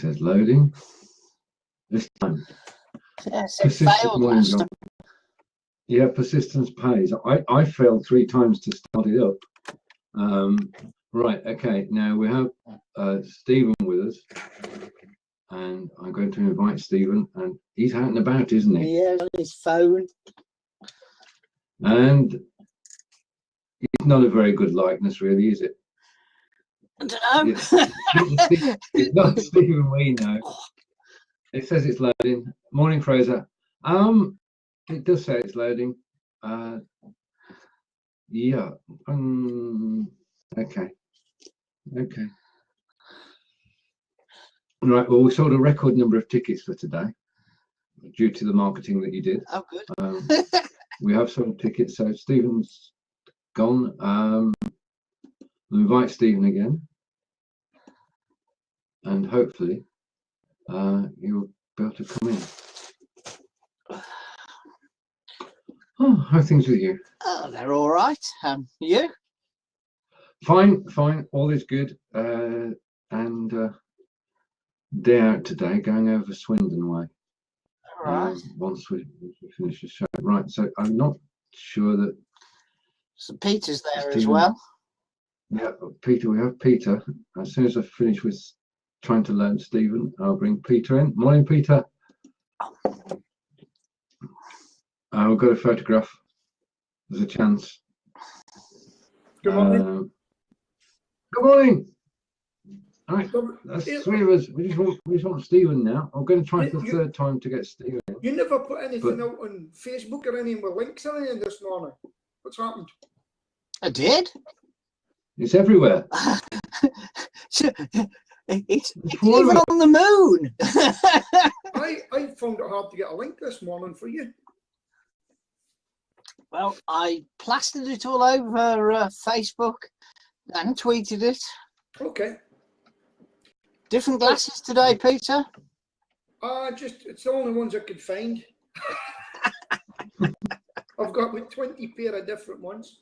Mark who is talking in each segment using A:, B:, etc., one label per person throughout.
A: says loading. This time.
B: Yes, it failed last time.
A: Yeah, persistence pays. I failed 3 times to start it up. Right, okay, now we have Stephen with us, and I'm going to invite Stephen, and he's out and about, isn't he?
B: Yeah, on his phone.
A: And it's not a very good likeness, really, is it?
B: I don't know.
A: It's not Stephen we know. It says it's loading. Morning, Fraser. It does say it's loading. Yeah. Okay. Okay. Right. Well, we sold a record number of tickets for today, due to the marketing that you did.
B: Oh, good.
A: We have some tickets, so Stephen's gone. We'll invite Stephen again, and hopefully you'll be able to come in. Oh, how are things with you?
B: Oh, they're all right. You?
A: Fine, fine. All is good. And day out today, going over Swindon way.
B: All right.
A: Once we finish the show, right? So I'm not sure that.
B: So Peter's there
A: Stephen,
B: as well.
A: Yeah, Peter. We have Peter. As soon as I finish with trying to learn Stephen, I'll bring Peter in. Morning, Peter. We've got a photograph. There's a chance.
C: Good morning.
A: Good morning. All right, that's 3 of us. We just want Stephen now. I'm going to try for the 3rd time to get Stephen in.
C: You never put anything out on Facebook or anything with links or anything this morning. What's happened?
B: I did.
A: It's everywhere.
B: It's even on the moon.
C: I found it hard to get a link this morning for you.
B: Well, I plastered it all over Facebook and tweeted it.
C: Okay.
B: Different glasses today, Peter?
C: It's the only ones I could find. I've got like 20 pair of different ones.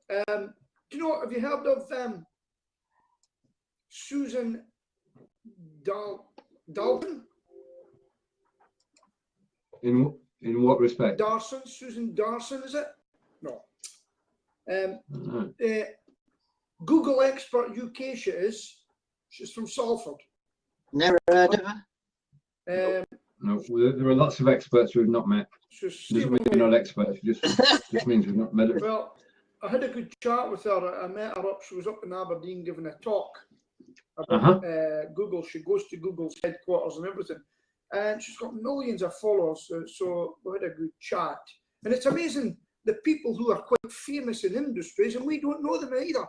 C: Do you know, have you heard of Susan Dalton?
A: In what respect?
C: Darson, Susan Darson, is it? No. Google expert UK she is. She's from Salford.
B: Never heard of her.
A: No, there are lots of experts we've not met. Doesn't mean we're not experts. It just means we've not met her.
C: Well, I had a good chat with her. I met her up. She was up in Aberdeen giving a talk about Google. She goes to Google's headquarters and everything. And she's got millions of followers. So we had a good chat. And it's amazing the people who are quite famous in industries and we don't know them either.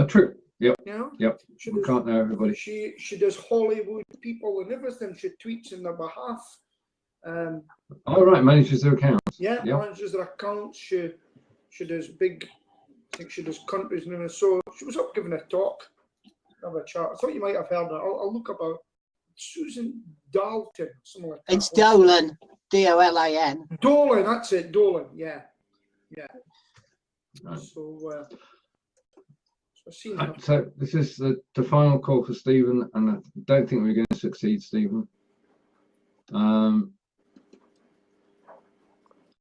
A: True. Yep.
C: You know?
A: Yep. We can't know everybody.
C: She does Hollywood people and everything. She tweets on their behalf.
A: All right, manages their accounts.
C: Yeah, manages their accounts. She does big. I think she does countries and everything. So she was up giving a talk. Have a chat. I thought you might have heard her. I'll look about Susan Dalton, something like that.
B: It's Dolan, D-O-L-A-N.
C: Dolan, that's it. Dolan. Yeah. Right. So I've seen her.
A: So this is the final call for Stephen, and I don't think we're going to succeed, Stephen.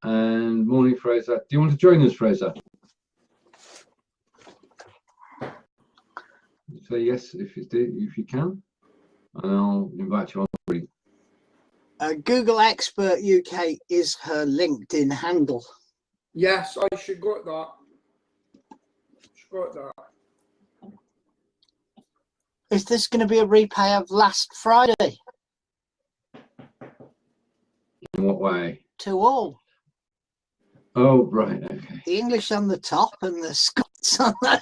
A: And morning, Fraser. Do you want to join us, Fraser? Say yes if you can, and I'll invite you on screen.
B: Google Expert UK is her LinkedIn handle.
C: Yes, I should got that.
B: Is this going to be a replay of last Friday?
A: In what way?
B: To all.
A: Oh, right, okay.
B: The English on the top and the Scots on the...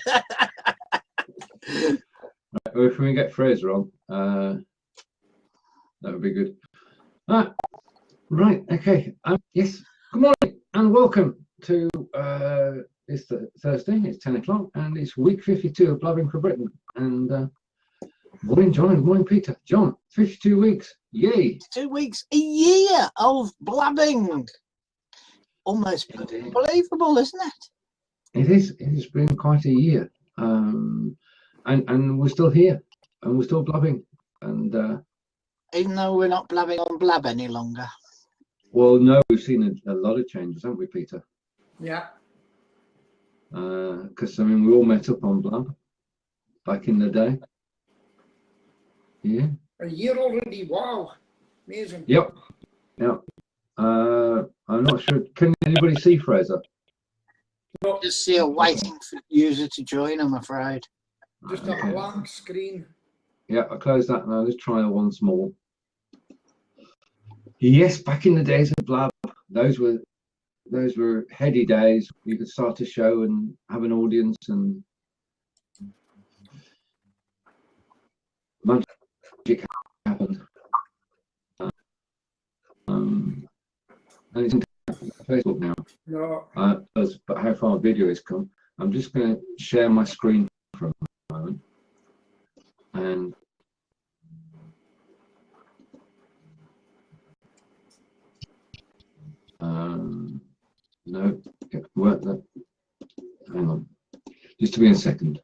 A: Right, well, if we can get Fraser on, that would be good. Right, okay. Yes, good morning and welcome to it's Thursday, it's 10 o'clock, and it's week 52 of Blabbing for Britain. And morning, John, and morning, Peter. John, 52 weeks, yay! 2
B: weeks, a year of blabbing. Almost unbelievable, isn't it?
A: It is. It has been quite a year, and we're still here, and we're still blabbing. And
B: Even though we're not blabbing on Blab any longer.
A: well, no, we've seen a lot of changes, haven't we, Peter?
C: Yeah.
A: Because I mean, we all met up on Blab back in the day. Yeah.
C: A year already. Wow. Amazing.
A: Yep. Yep. I'm not sure. Can anybody see Fraser?
C: No,
B: Just see a waiting for user to join, I'm afraid.
C: just a blank screen.
A: Yeah, I close that now. Let's try it once more. Yes, back in the days of Blab, those were heady days. You could start a show and have an audience, and magic happened. And it's on Facebook now.
C: No.
A: But how far video has come. I'm just going to share my screen for a moment. And no, it worked. Hang on, just to be a second.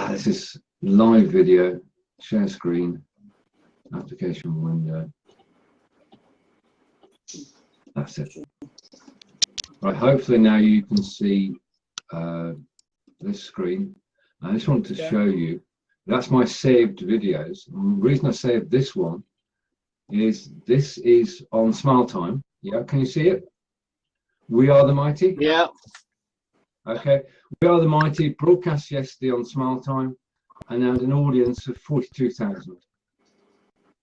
A: This is live video, share screen, application window. That's it. Right, hopefully now you can see this screen. I just want to show you, that's my saved videos. And the reason I saved this one is this is on Smile Time. Yeah, can you see it? We Are the Mighty?
B: Yeah.
A: Okay. We Are the Mighty broadcast yesterday on Smile Time and had an audience of 42,000.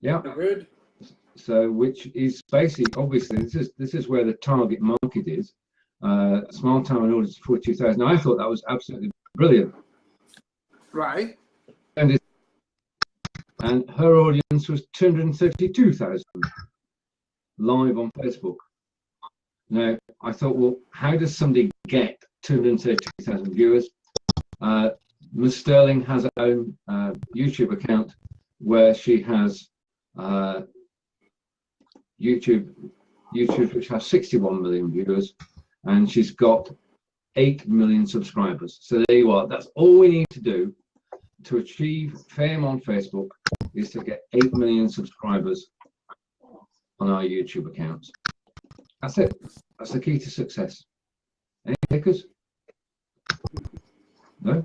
A: Yeah.
C: Good.
A: So, which is basically, obviously, this is where the target market is. Smile Time and audience of 42,000. I thought that was absolutely brilliant.
C: Right.
A: And her audience was 232,000 live on Facebook. Now, I thought, well, how does somebody get 232,000 viewers? Ms. Sterling has her own YouTube account where she has YouTube, which has 61 million viewers, and she's got 8 million subscribers. So there you are. That's all we need to do to achieve fame on Facebook, is to get 8 million subscribers on our YouTube accounts. That's it. That's the key to success. Any takers? No?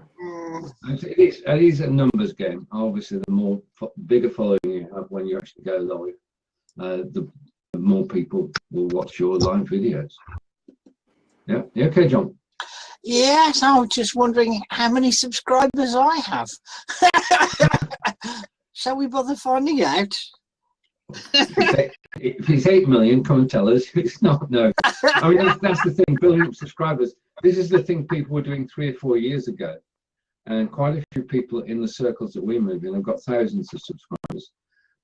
A: It is a numbers game. Obviously, the bigger following you have when you actually go live, the more people will watch your live videos. Yeah. You okay, John?
B: Yes, I was just wondering how many subscribers I have. Shall we bother finding out?
A: If it's 8 million, come and tell us. It's not, no. I mean, that's the thing, building up subscribers. This is the thing people were doing 3 or 4 years ago. And quite a few people in the circles that we move in have got thousands of subscribers.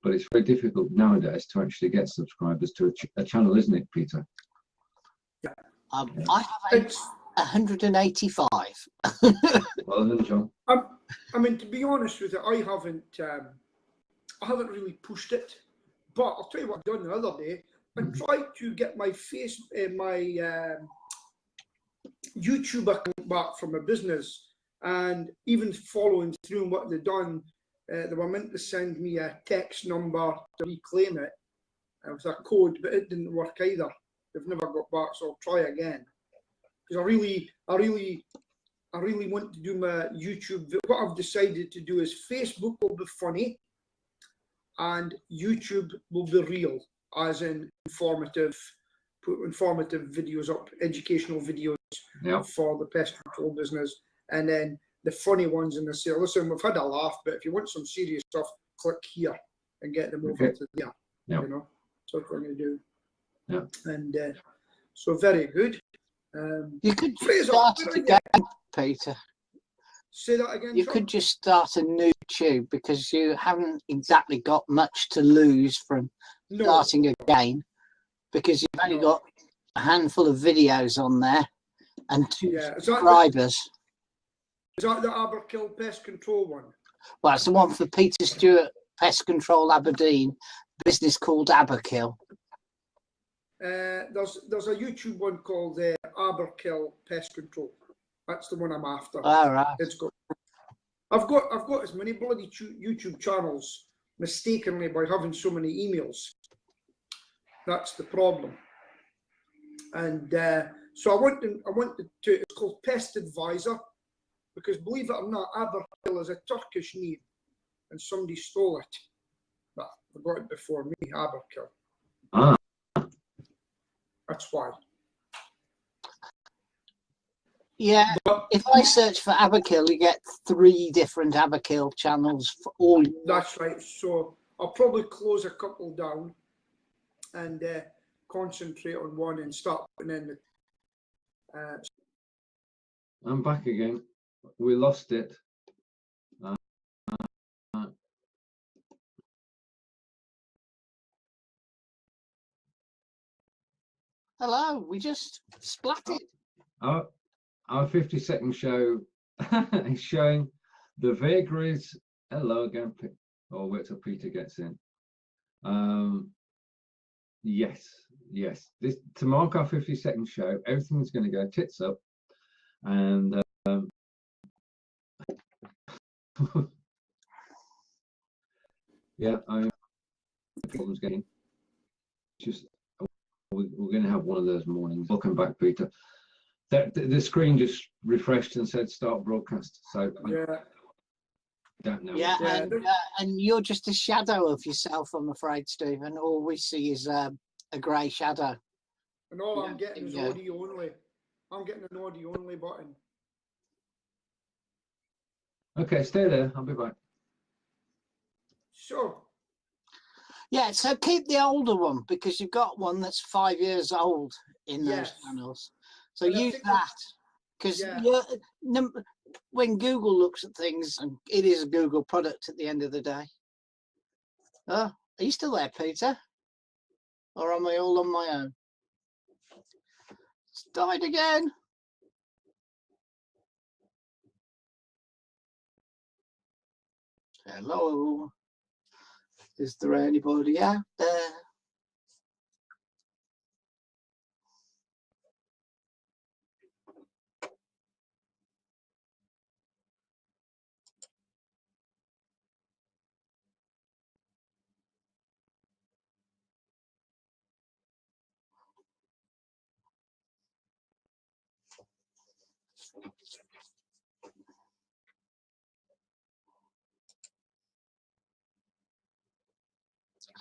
A: But it's very difficult nowadays to actually get subscribers to a channel, isn't it, Peter?
B: I have 185.
A: Well done, John.
C: I mean, to be honest with you, I haven't really pushed it. But I'll tell you what I've done the other day. I tried to get my YouTube account back from a business, and even following through on what they've done, they were meant to send me a text number to reclaim it. It was a code, but it didn't work either. They've never got back, so I'll try again. Because I really want to do my YouTube. What I've decided to do is Facebook will be funny, and YouTube will be real, as in informative. Put informative videos up, educational videos for the pest control business, and then the funny ones in the say, listen, we've had a laugh, but if you want some serious stuff, click here and get them over to there. You know, so what we're going to do. Yeah. And so very good.
B: You could start it again, Peter.
C: Say that again.
B: You could just start a new tube, because you haven't exactly got much to lose from starting again, because you've only got a handful of videos on there and 2 subscribers.
C: Is that the Aberkill Pest Control one?
B: Well, it's the one for Peter Stewart, Pest Control Aberdeen, business called Aberkill.
C: There's a YouTube one called Aberkill Pest Control. That's the one I'm after.
B: All right.
C: It's got I've got as many bloody YouTube channels mistakenly by having so many emails. That's the problem. And so I went to, it's called Pest Advisor, because believe it or not, Aberkill is a Turkish name, and somebody stole it. But I got it before me, Aberkill.
A: Ah.
C: That's why.
B: Yeah, but if I search for Aberkill, you get 3 different Aberkill channels for all.
C: That's right. So I'll probably close a couple down and concentrate on one and start putting in the.
A: I'm back again. We lost it.
B: Hello, we just splatted.
A: Our 50-second show is showing the vagaries. Hello again. Oh, wait till Peter gets in. Yes. This to mark our 50-second show, everything's going to go tits up, and yeah, I'm problems getting. Just we're going to have one of those mornings. Welcome back, Peter. The screen just refreshed and said start broadcast. So
C: Yeah.
A: I don't know.
B: Yeah, and you're just a shadow of yourself, I'm afraid, Stephen. All we see is a grey shadow.
C: And all I'm getting is audio only. I'm getting an audio only button.
A: Okay, stay there. I'll be back.
C: So.
B: Yeah, so keep the older one, because you've got one that's 5 years old in those channels. So use that, because when Google looks at things, and it is a Google product at the end of the day. Oh, are you still there, Peter? Or am I all on my own? It's died again. Hello. Is there anybody out there?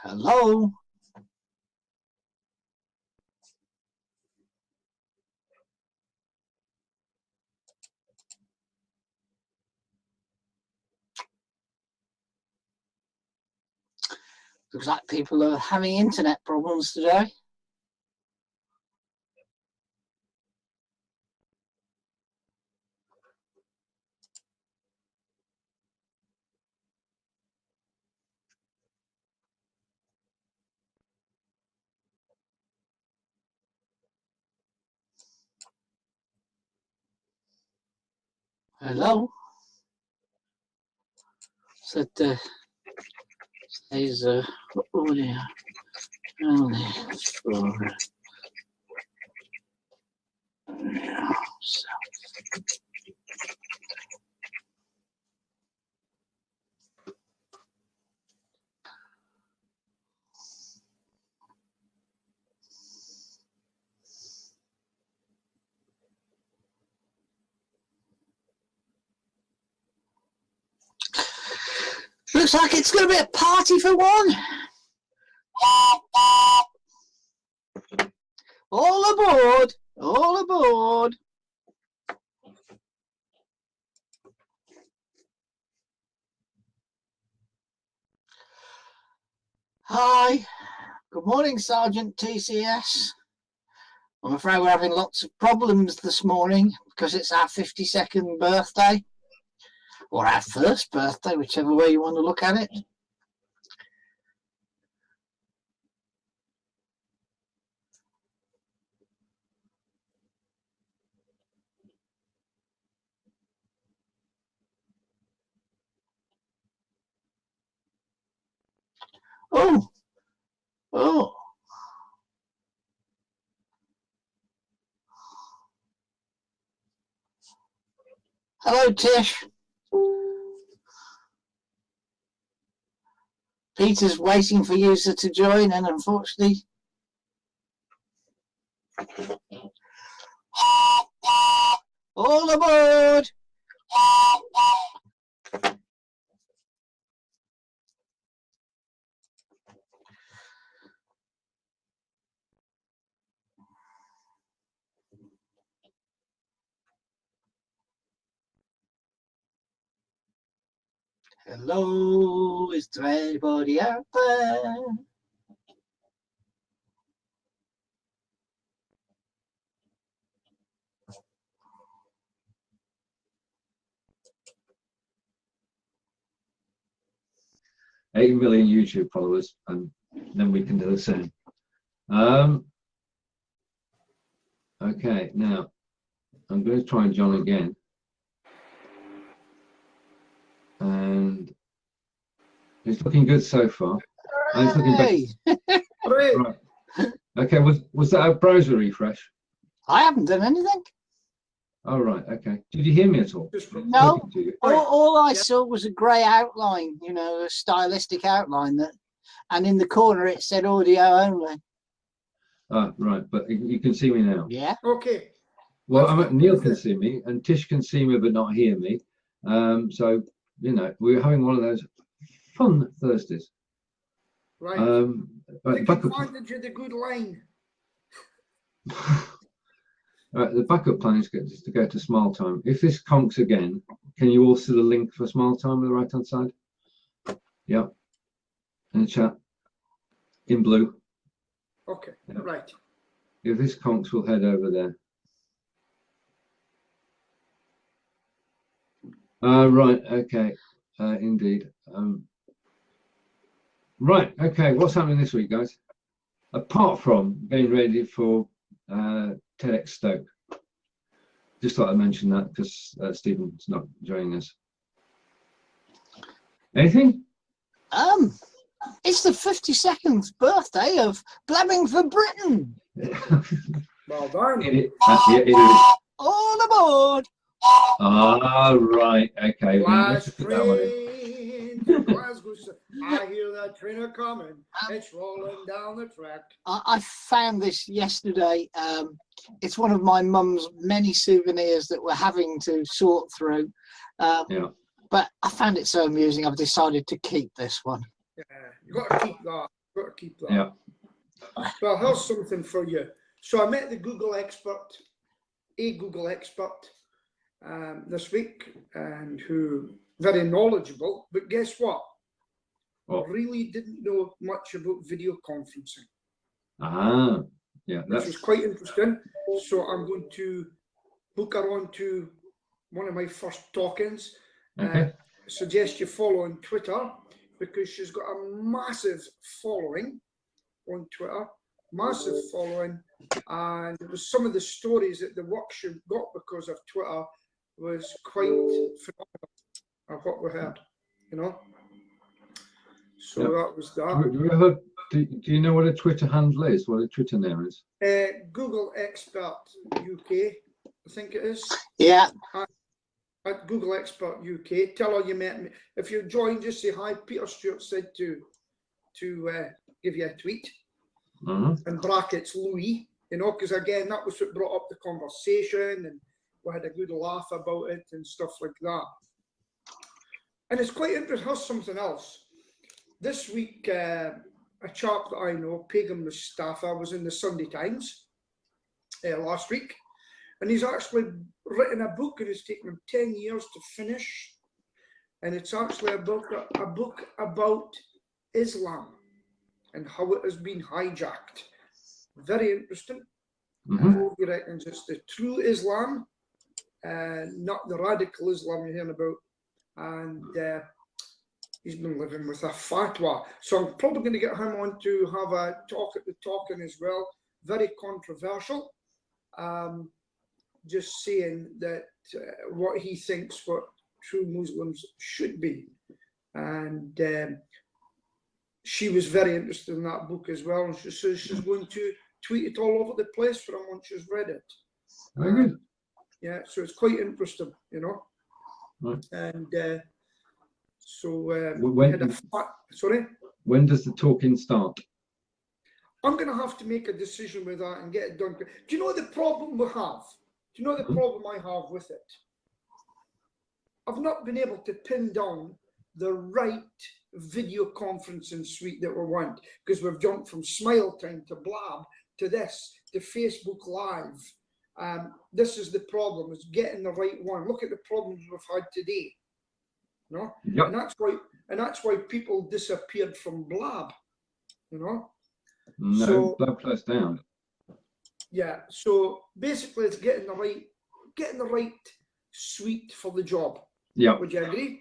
B: Hello. Looks like people are having internet problems today. Hello. Said says audio only for so. Looks like it's going to be a party for one. All aboard! All aboard! Hi. Good morning, Sergeant TCS. I'm afraid we're having lots of problems this morning because it's our 52nd birthday. Or our first birthday, whichever way you want to look at it. Oh. Hello, Tish. Peter's waiting for user to join, and unfortunately, all aboard! Hello, is there anybody out there?
A: $8 million YouTube followers, and then we can do the same. Okay, now I'm going to try John again, and it's looking good so far. And it's looking better. Right. Okay, was that a browser refresh?
B: I haven't done anything.
A: Oh, right, okay. Did you hear me at all?
B: No, all I saw was a grey outline, you know, a stylistic outline, that, and in the corner it said audio only.
A: Ah, right, but you can see me now.
B: Yeah.
C: Okay.
A: Well, Neil can see me, and Tish can see me but not hear me. So, you know, we're having one of those fun Thursdays.
C: Right.
A: Right,
C: Take advantage of the good line.
A: Right, the backup plan is to go to small time. If this conks again, can you all see the link for small time on the right hand side? Yeah. In the chat. In blue.
C: Okay,
A: Yeah.
C: right.
A: If this conks, we'll head over there. Right, okay. Indeed. Right, okay. What's happening this week, guys? Apart from getting ready for TEDx Stoke. Just thought I'd mention that because Stephen's not joining us. Anything?
B: It's the 52nd birthday of Blabbing for Britain.
C: Well done.
A: Yeah, it is.
B: All aboard.
A: Ah, right. Okay.
C: Last train to Glasgow. I hear that train a coming. It's rolling down the track.
B: I found this yesterday. It's one of my mum's many souvenirs that we're having to sort through.
A: Yeah.
B: But I found it so amusing, I've decided to keep this one.
C: Yeah, you got to keep that. Got to keep that.
A: Yeah.
C: Well, here's something for you. So I met the Google expert, this week, and who very knowledgeable. But guess what?
A: Oh.
C: Really didn't know much about video conferencing.
A: Ah, yeah,
C: which was quite interesting. So I'm going to book her on to one of my first talk-ins.
A: Okay.
C: Suggest you follow on Twitter, because she's got a massive following on Twitter, massive following, and it was some of the stories that the workshop got because of Twitter was quite phenomenal of what we heard, you know. So that was that.
A: Do you know what a Twitter handle is? What a Twitter name is?
C: Google Expert UK, I think it is.
B: Yeah.
C: At Google Expert UK. Tell her you met me. If you join, just say hi. Peter Stewart said to give you a tweet. In brackets, Louis. You know, because again, that was what brought up the conversation, and we had a good laugh about it and stuff like that. And it's quite interesting. Here's something else. This week, a chap that I know, Pagan Mustafa, was in the Sunday Times last week. And he's actually written a book, and it's taken him 10 years to finish. And it's actually a book about Islam and how it has been hijacked. Very interesting. He reckons it's the true Islam, not the radical Islam you're hearing about. And he's been living with a fatwa. So I'm probably going to get him on to have a talk at the talking as well. Very controversial. Just saying that what he thinks what true Muslims should be. And she was very interested in that book as well. And she says she's going to tweet it all over the place for him once she's read it.
A: Very good.
C: Yeah, so it's quite interesting, you know.
A: Right.
C: And so we had a sorry?
A: when does the talking start?
C: I'm going to have to make a decision with that and get it done. Do you know the problem we have? Do you know the problem I have with it? I've not been able to pin down the right video conferencing suite that we want, because we've jumped from Smile Time to Blab to this, to Facebook Live. This is the problem, is getting the right one. Look at the problems we've had today. You know?
A: Yep.
C: And that's why people disappeared from Blab, you know?
A: No,
C: so,
A: Blab closed down.
C: Yeah, so basically it's getting the right suite for the job.
A: Yeah.
C: Would you agree?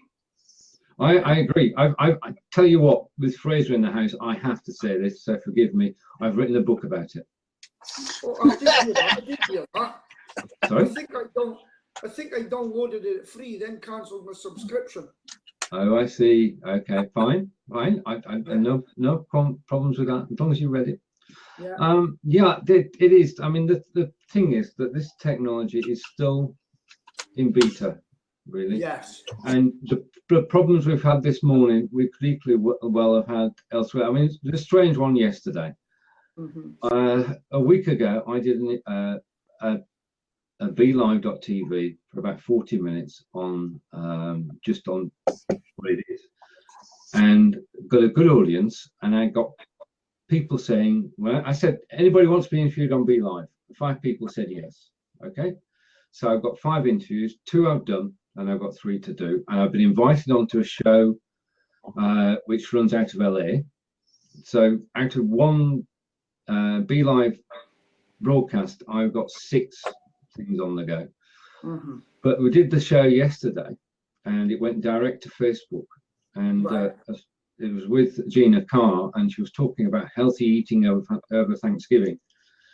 A: I agree. I tell you what, with Fraser in the house, I have to say this, so forgive me. I've written a book about it.
C: Oh, I did hear that.
A: Sorry?
C: I think I downloaded it free, then cancelled my subscription.
A: Oh, I see. Okay, fine. I no problems with that, as long as you read it.
C: Yeah.
A: Yeah, it is. I mean, the thing is that this technology is still in beta, really.
C: Yes.
A: And the problems we've had this morning, we could equally well have had elsewhere. I mean, it's a strange one yesterday.
C: Mm-hmm.
A: A week ago, I did a BeLive.tv for about 40 minutes on just on what it is, and got a good audience. And I got people saying, well, I said, anybody wants to be interviewed on BeLive? 5 people said yes. Okay, so I've got 5 interviews, 2 I've done, and I've got 3 to do. And I've been invited onto a show which runs out of LA. So out of one BeLive broadcast, I've got 6 things on the go.
C: Mm-hmm.
A: But we did the show yesterday, and it went direct to Facebook, and it was with Gina Carr, and she was talking about healthy eating over Thanksgiving.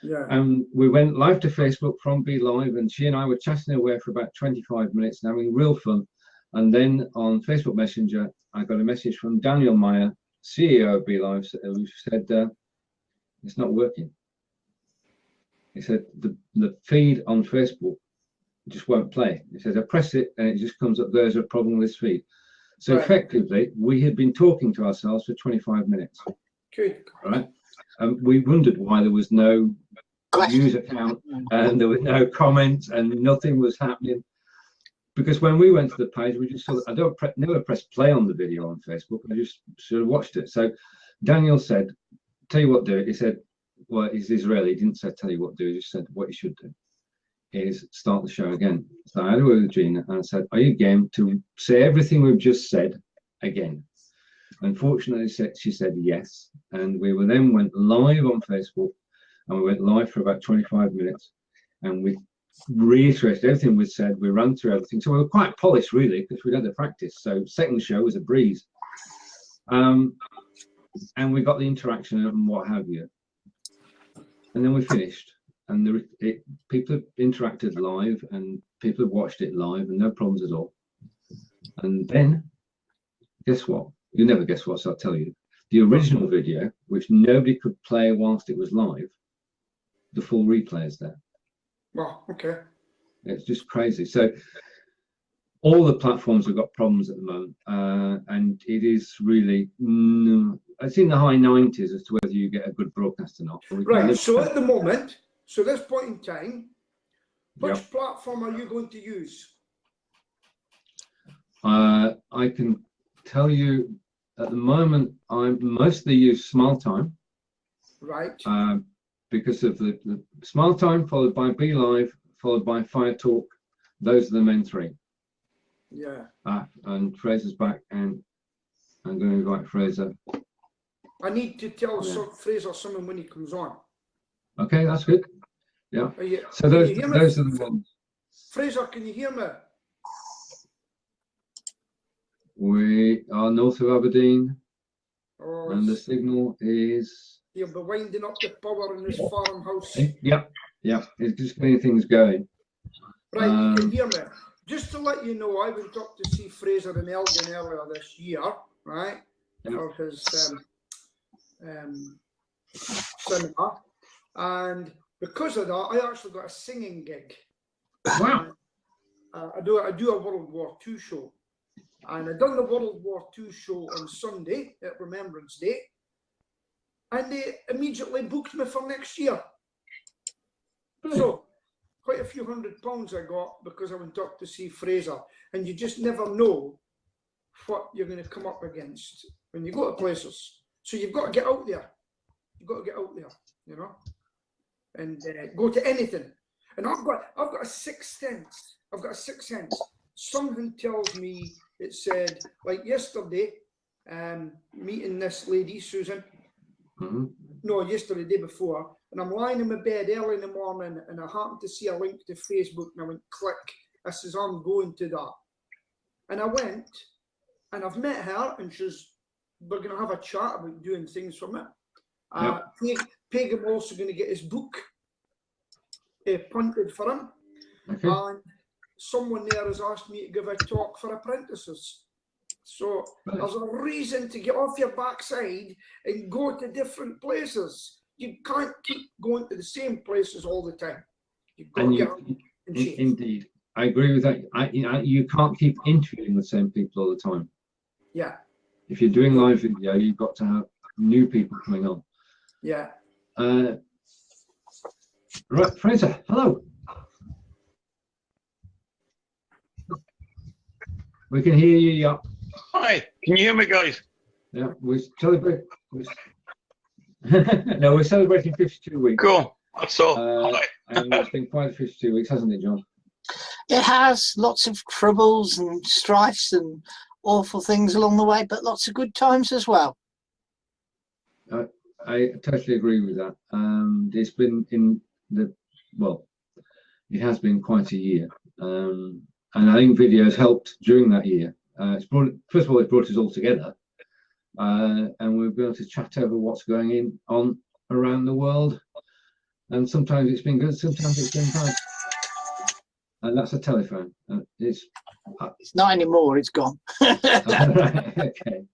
C: Yeah.
A: And we went live to Facebook from BeLive, and she and I were chatting away for about 25 minutes and having real fun. And then on Facebook Messenger, I got a message from Daniel Meyer, CEO of BeLive, who said, it's not working. He said, the feed on Facebook just won't play. He says, I press it and it just comes up, there's a problem with this feed. So effectively, we had been talking to ourselves for 25 minutes.
C: Good.
A: Right? We wondered why there was no user count and there were no comments and nothing was happening. Because when we went to the page, we just saw that never pressed play on the video on Facebook. I just sort of watched it. So Daniel said, tell you what, do it. He said, well, he's Israeli. He didn't say tell you what to do. He just said what you should do is start the show again. So I had a word with Gina and I said, are you game to say everything we've just said again? Unfortunately, she said yes. And we then went live on Facebook, and we went live for about 25 minutes. And we reiterated everything we said. We ran through everything. So we were quite polished, really, because we'd had the practice. So second show was a breeze. And we got the interaction and what have you. And then we finished. And people have interacted live, and people have watched it live, and no problems at all. And then, guess what? You never guess what, so I'll tell you. The original video, which nobody could play whilst it was live, the full replay is there.
C: Wow, okay.
A: It's just crazy. So all the platforms have got problems at the moment, and it is really, it's in the high 90s as to whether you get a good broadcast or not.
C: Right, so at the moment, so this point in time, which platform are you going to use?
A: I can tell you at the moment, I mostly use Smile Time.
C: Right.
A: Because of the Smile Time, followed by BeLive, followed by Fire Talk. Those are the main 3.
C: Yeah.
A: And Fraser's back, and I'm going to invite Fraser.
C: I need to tell Fraser something when he comes on.
A: Okay, that's good. Yeah. So those are the ones.
C: Fraser, can you hear me?
A: We are north of Aberdeen, and the signal is.
C: You'll be winding up the power in this farmhouse.
A: Yep. It's just getting things going.
C: Right, you can hear me. Just to let you know, I went up to see Fraser in Elgin earlier this year, right, for his seminar, and because of that, I actually got a singing gig.
A: Wow.
C: I do a World War II show. And I done the World War II show on Sunday at Remembrance Day, and they immediately booked me for next year. So quite a few £100 I got because I went up to see Fraser, and you just never know what you're going to come up against when you go to places. So you've got to get out there. You've got to get out there, you know, and go to anything. And I've got a sixth sense. I've got a sixth sense. Something tells me, it said, like yesterday, meeting this lady, Susan.
A: Mm-hmm.
C: No, yesterday, the day before, and I'm lying in my bed early in the morning, and I happened to see a link to Facebook, and I went, click. I says, I'm going to that. And I went, and I've met her, and we're going to have a chat about doing things from it. Yep. Peg's also going to get his book printed for him.
A: Okay.
C: And someone there has asked me to give a talk for apprentices. So there's a reason to get off your backside and go to different places. You can't keep going to the same places all the time. You've got to get out and change.
A: Indeed. I agree with that. You can't keep interviewing the same people all the time.
C: Yeah.
A: If you're doing live video, you've got to have new people coming on.
C: Yeah.
A: Right, Fraser, hello. We can hear you, yeah.
D: Hi, can you hear me, guys?
A: Yeah, we're celebrating. No, we're celebrating 52 weeks.
D: Cool. That's all.
A: And it's been quite 52 weeks, hasn't it, John?
B: It has lots of troubles and strifes and awful things along the way, but lots of good times as well.
A: I totally agree with that. It's been it has been quite a year, and I think video has helped during that year. First of all, it's brought us all together, and we've been able to chat over what's going on around the world. And sometimes it's been good, sometimes it's been bad. And that's a telephone. It's
B: not anymore. It's gone.
A: Right, okay.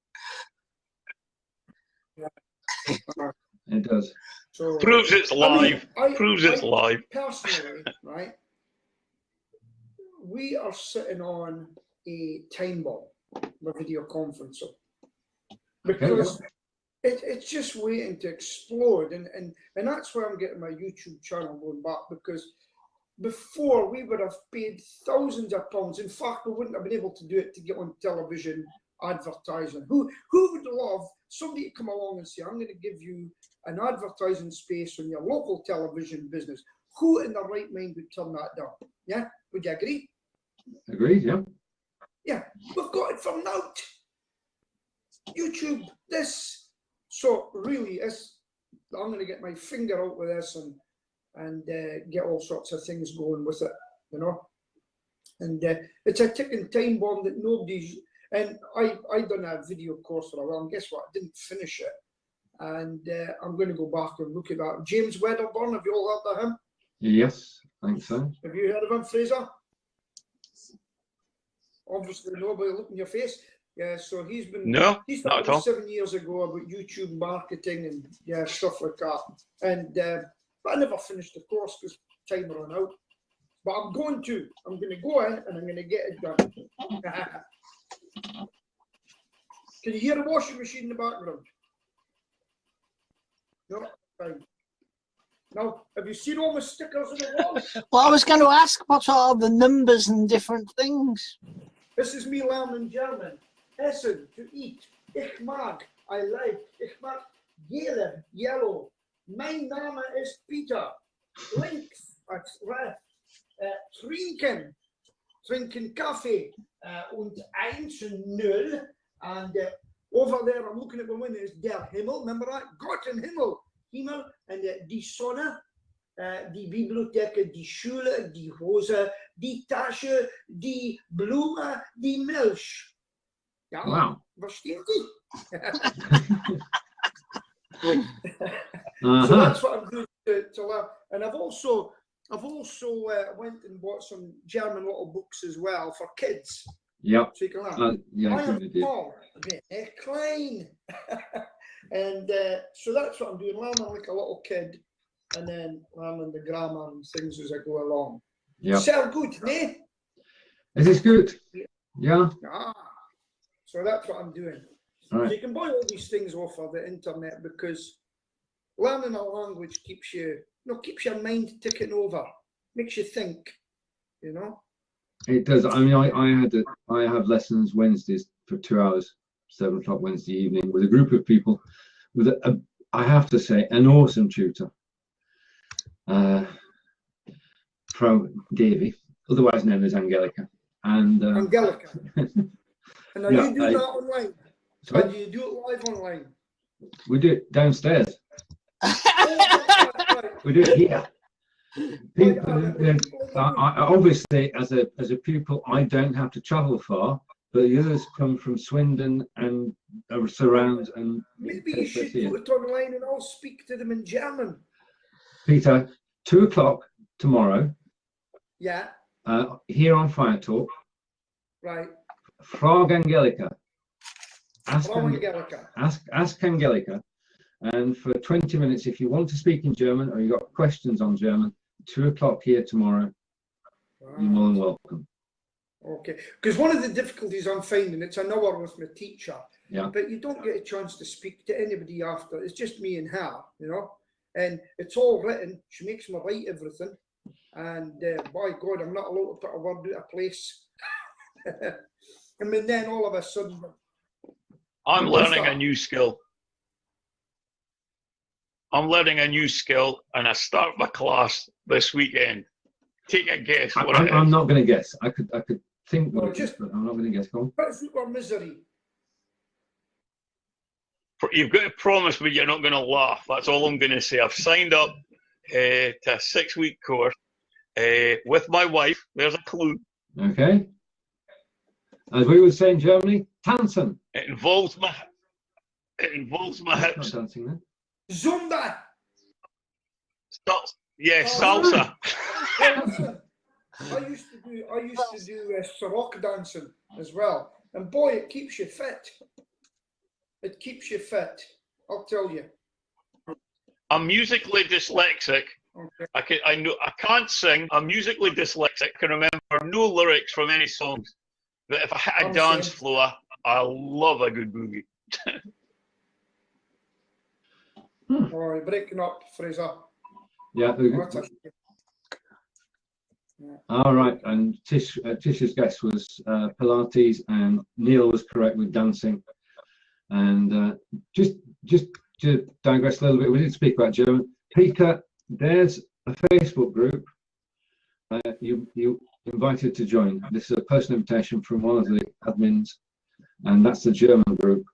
A: It does.
C: So,
D: proves it's live.
C: Proves
D: it's live.
C: Personally, right, we are sitting on a time bomb with video conferencing because it's just waiting to explode, and that's why I'm getting my YouTube channel going back, because before we would have paid thousands of pounds. In fact, we wouldn't have been able to do it to get on television advertising. Who would love somebody to come along and say, I'm going to give you an advertising space on your local television business? Who in their right mind would turn that down? Yeah, would you agree?
A: Agreed, yeah.
C: Yeah, we've got it from now. YouTube, this. So really, I'm going to get my finger out with this and get all sorts of things going with it, you know. And it's a ticking time bomb that nobody's. And I done a video course for a while, and guess what? I didn't finish it. And I'm going to go back and look at that. James Wedderburn, have you all heard of him?
A: Yes, I think so.
C: Have you heard of him, Fraser? Obviously, nobody look in your face. Yeah, so he started 7 years ago about YouTube marketing and stuff like that. And but I never finished the course because time ran out. But I'm going to go in and I'm going to get it done. Can you hear the washing machine in the background? No, fine. Now, have you seen all the stickers on the wall?
B: Well, I was going to ask what are the numbers and different things.
C: This is me learning German. Essen, to eat. Ich mag, I like. Ich mag gelb, yellow. Mein Name ist Peter. Links, rechts. Trinken Kaffee. Und 1-0. And over there, I'm looking at the window, is der Himmel. Remember that? Gott im Himmel. Himmel. And die Sonne. Die Bibliothek, die Schule, die Hose, die Tasche, die Blume, die Milch. Ja,
A: wow.
C: Versteht ihr? So that's what I'm doing to learn. And I've also went and bought some German little books as well for kids.
A: Yep.
C: So you can learn.
A: Yeah,
C: I am Paul, klein. And so that's what I'm doing, learning like a little kid, and then learning the grammar and things as I go along.
A: Yeah.
C: Sehr gut, ne?
A: It is good. Yeah.
C: Ah. So that's what I'm doing.
A: Right.
C: So you can buy all these things off of the internet because learning a language keeps you, keeps your mind ticking over, makes you think, you know.
A: It does. I mean, I have lessons Wednesdays for 2 hours, 7 o'clock Wednesday evening, with a group of people, with I have to say, an awesome tutor, Pro Davy, otherwise known as Angelica, and
C: Angelica. And are you doing that online?
A: Sorry?
C: Or do you do it live online?
A: We do it downstairs.
C: Right.
A: We do it here. Obviously, as a pupil, I don't have to travel far, but the others come from Swindon and surround. And
C: maybe you should put it online, and I'll speak to them in German.
A: Peter, 2 o'clock tomorrow.
C: Yeah.
A: Here on Fire Talk.
C: Right.
A: Frag Angelica. Ask Angelica. And for 20 minutes, if you want to speak in German or you've got questions on German, 2 o'clock here tomorrow, you're more than welcome.
C: Okay, because one of the difficulties I'm finding, it's an hour with my teacher,
A: yeah,
C: but you don't get a chance to speak to anybody after. It's just me and her, you know, and it's all written. She makes me write everything, and by God, I'm not allowed to put a word out of place. I mean, then all of a sudden,
D: I'm learning a new skill. I'm learning a new skill, and I start my class this weekend. Take a guess.
A: I'm not going to guess. I could think what it is, but I'm not going to guess. Go on.
C: Super misery.
D: You've got to promise me you're not going to laugh. That's all I'm going to say. I've signed up to a 6-week course with my wife. There's a clue.
A: Okay. As we would say in Germany, tanzen.
D: It involves my hips.
A: Not dancing then.
C: Zumba.
D: Salsa.
C: I used to do rock dancing as well, and boy, it keeps you fit. It keeps you fit, I'll tell you.
D: I'm musically dyslexic. Okay. I can't sing. I'm musically dyslexic. I can remember no lyrics from any songs. But if I hit a dance floor, I love a good boogie.
C: All right, breaking up, Fraser.
A: Yeah. All right, and Tish's guess was Pilates, and Neil was correct with dancing. And just to digress a little bit, we didn't speak about German. Peter, there's a Facebook group you invited to join. This is a personal invitation from one of the admins, and that's the German group.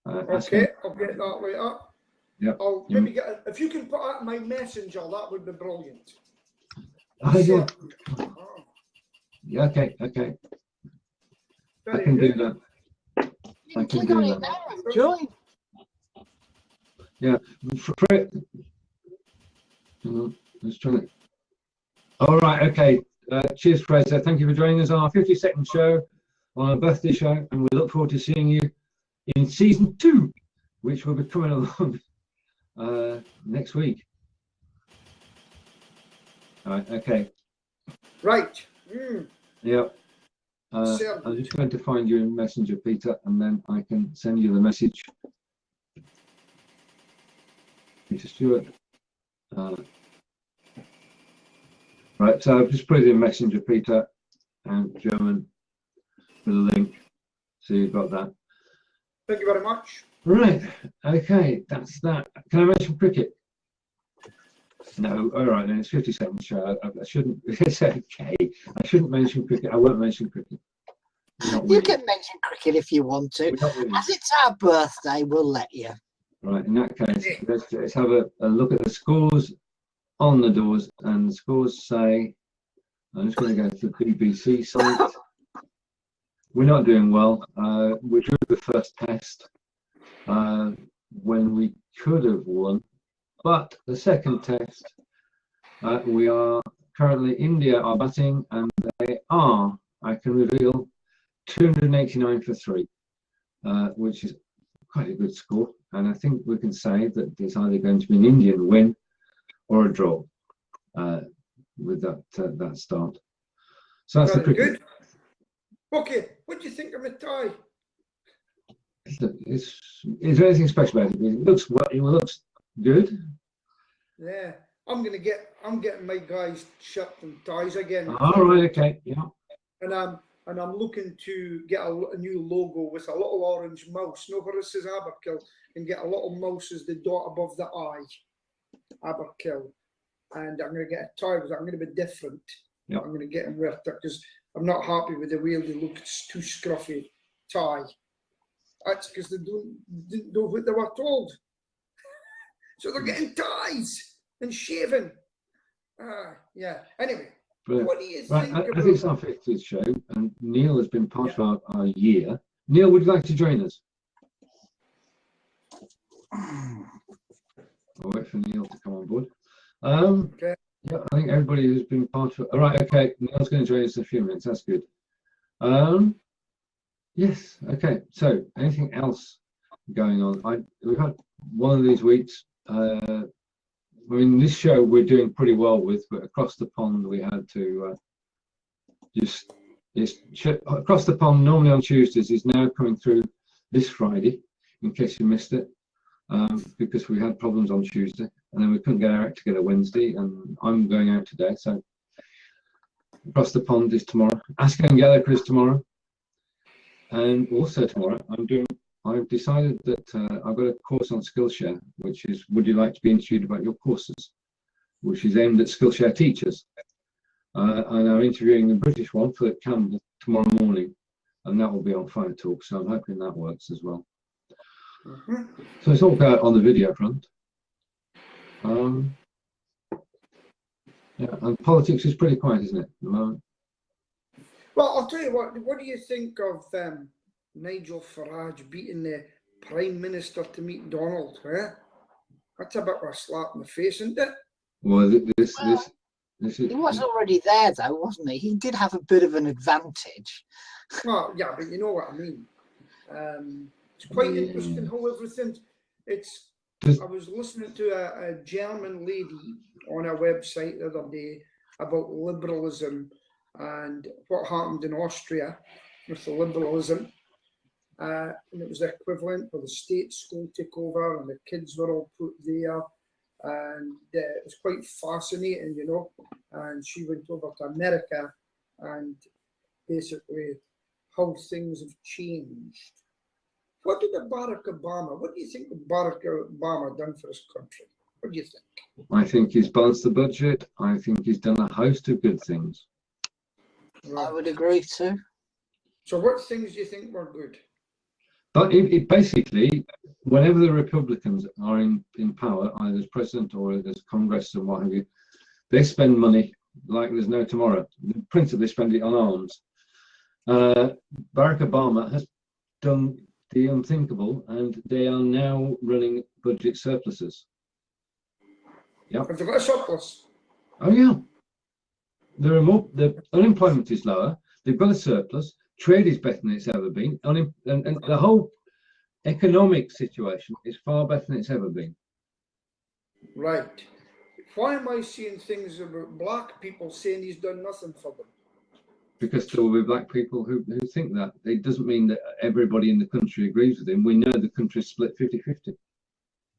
C: Okay, I'll get that later.
A: Yeah.
C: I'll maybe get if you can put that in my messenger, that would be brilliant.
A: Yeah, okay.
C: Very
A: I can
C: good.
A: do that.
B: You can click on it now and join.
A: Yeah. Let's try it. All right, okay. Cheers, Fraser. Thank you for joining us on our 52nd show, on our birthday show, and we look forward to seeing you in season 2, which will be coming along next week. All right, okay.
C: Right.
A: Yeah. I'm just going to find you in Messenger, Peter, and then I can send you the message. Peter Stewart. Right, so I've just put it in Messenger, Peter, and German with a link. So you've got that.
C: Thank you very much.
A: Right, okay, that's that. Can I mention cricket? No, all right, then it's 52nd show. I shouldn't. It's okay. I shouldn't mention cricket. I won't mention cricket.
B: You can mention cricket if you want to. As it's our birthday, we'll let you.
A: Right, in that case, let's have a look at the scores on the doors, and the scores say, I'm just going to go to the BBC site. We're not doing well. We drew the first test when we could have won, but the second test, we are currently, India are batting, and they are, I can reveal, 289 for 3, which is quite a good score. And I think we can say that it's either going to be an Indian win or a draw with that start. So that's the cricket.
C: Good. Okay, what do you think of my tie?
A: Is there anything special about it? It looks good.
C: Yeah, I'm getting my guys shirt and ties again.
A: All right, okay, yeah.
C: And I'm looking to get a new logo with a little orange mouse. No, where it says Aberkill, and get a little mouse as the dot above the eye. Aberkill. And I'm going to get a tie with it. I'm going to be different.
A: Yep.
C: I'm going to get them with it because I'm not happy with the way they look. It's too scruffy tie. That's because they didn't know what they were told. So they're getting ties and shaving. Yeah. Anyway,
A: Brilliant.
C: what do you
A: Right,
C: think about...
A: as it's our 50th show, and Neil has been part of our year. Neil, would you like to join us? I'll wait for Neil to come on board.
C: Okay.
A: Yeah, I think everybody who's been part of... All right, okay, Neil's going to join us in a few minutes. That's good. Yes, okay. So, anything else going on? We've had one of these weeks. I mean, this show we're doing pretty well with, but across the pond we had to across the pond. Normally on Tuesdays is now coming through this Friday, in case you missed it, because we had problems on Tuesday, and then we couldn't get our act together Wednesday, and I'm going out today. So across the pond is tomorrow. Ask and Gather is tomorrow, and also tomorrow I've decided that I've got a course on Skillshare, which is, would you like to be interviewed about your courses, which is aimed at Skillshare teachers. And I'm interviewing the British one for Canada tomorrow morning, and that will be on Fire Talk, so I'm hoping that works as well. So it's all about on the video front. Yeah, and politics is pretty quiet, isn't it, at the moment?
C: Well, I'll tell you what do you think of Nigel Farage beating the Prime Minister to meet Donald? That's a bit of a slap in the face, isn't it?
A: Well, this is...
B: He was already there, though, wasn't he? He did have a bit of an advantage.
C: Well, yeah, but you know what I mean. It's quite interesting how everything. I was listening to a German lady on a website the other day about liberalism and what happened in Austria with the liberalism. And it was the equivalent where the state school took over and the kids were all put there. And it was quite fascinating, you know. And she went over to America and basically how things have changed. What do you think Barack Obama done for his country? What do you think?
A: I think he's balanced the budget. I think he's done a host of good things.
B: Right. I would agree too.
C: So what things do you think were good?
A: But it basically, whenever the Republicans are in power, either as president or as Congress and what have you, they spend money like there's no tomorrow. Principally spend it on arms. Barack Obama has done the unthinkable, and they are now running budget surpluses. Yeah.
C: Have they got a surplus?
A: Oh yeah. The unemployment is lower. They've got a surplus. Trade is better than it's ever been, and the whole economic situation is far better than it's ever been.
C: Right. Why am I seeing things about black people saying he's done nothing for them?
A: Because there will be black people who think that. It doesn't mean that everybody in the country agrees with him. We know the country's split 50-50.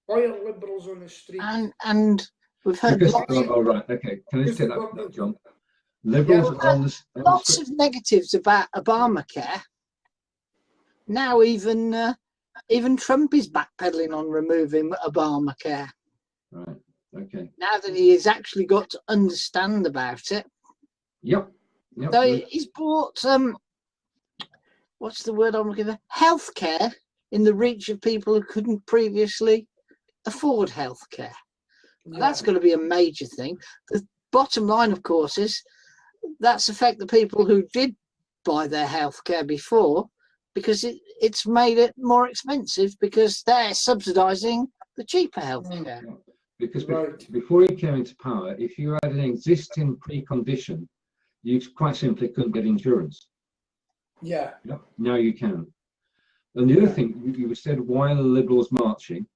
C: Why are liberals on the street?
B: And we've heard
A: right, okay. Can I just take that, John? Liberals are on the
B: lots of negatives about Obamacare. Now even Trump is backpedaling on removing Obamacare.
A: Right. Okay.
B: Now that he has actually got to understand about it.
A: Yep.
B: So he's brought what's the word I'm looking for? Healthcare in the reach of people who couldn't previously afford healthcare. Yeah. That's going to be a major thing. The bottom line, of course, is that's affect the people who did buy their healthcare before, because it's made it more expensive because they're subsidising the cheaper healthcare.
A: Because before he came into power, if you had an existing precondition, you quite simply couldn't get insurance.
C: Yeah.
A: Now you can. And the other thing, you said, why are the Liberals marching?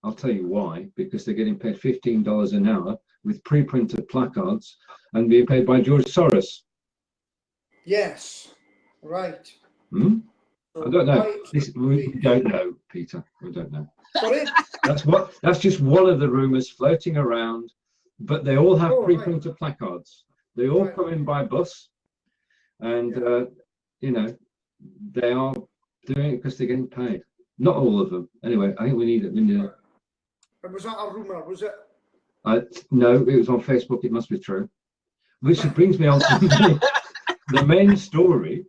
A: I'll tell you why. Because they're getting paid $15 an hour with pre-printed placards and being paid by George Soros.
C: Yes. Right.
A: I don't know. We don't know, Peter. We don't know.
C: Sorry?
A: That's just one of the rumours floating around, but they all have pre-printed placards. They all come in by bus, and you know, they are doing it because they're getting paid. Not all of them. Anyway, I think we need it.
C: And was that a rumour? Was it?
A: No, it was on Facebook. It must be true. Which brings me on to the main story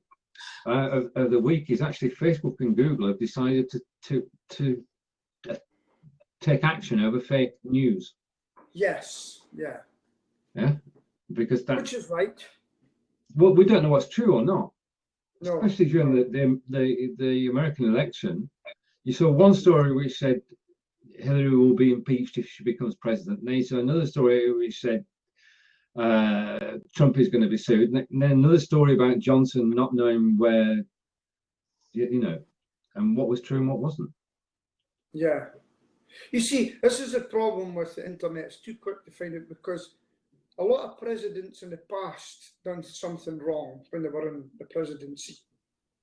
A: of the week is actually Facebook and Google have decided to take action over fake news.
C: Yes. Yeah.
A: Yeah, because that,
C: which is right.
A: Well, we don't know what's true or not.
C: No.
A: Especially during the American election, you saw one story which said Hillary will be impeached if she becomes president. And then you saw another story which said Trump is going to be sued. And then another story about Johnson not knowing where, you know, and what was true and what wasn't.
C: Yeah. You see, this is a problem with the internet. It's too quick to find it because a lot of presidents in the past done something wrong when they were in the presidency.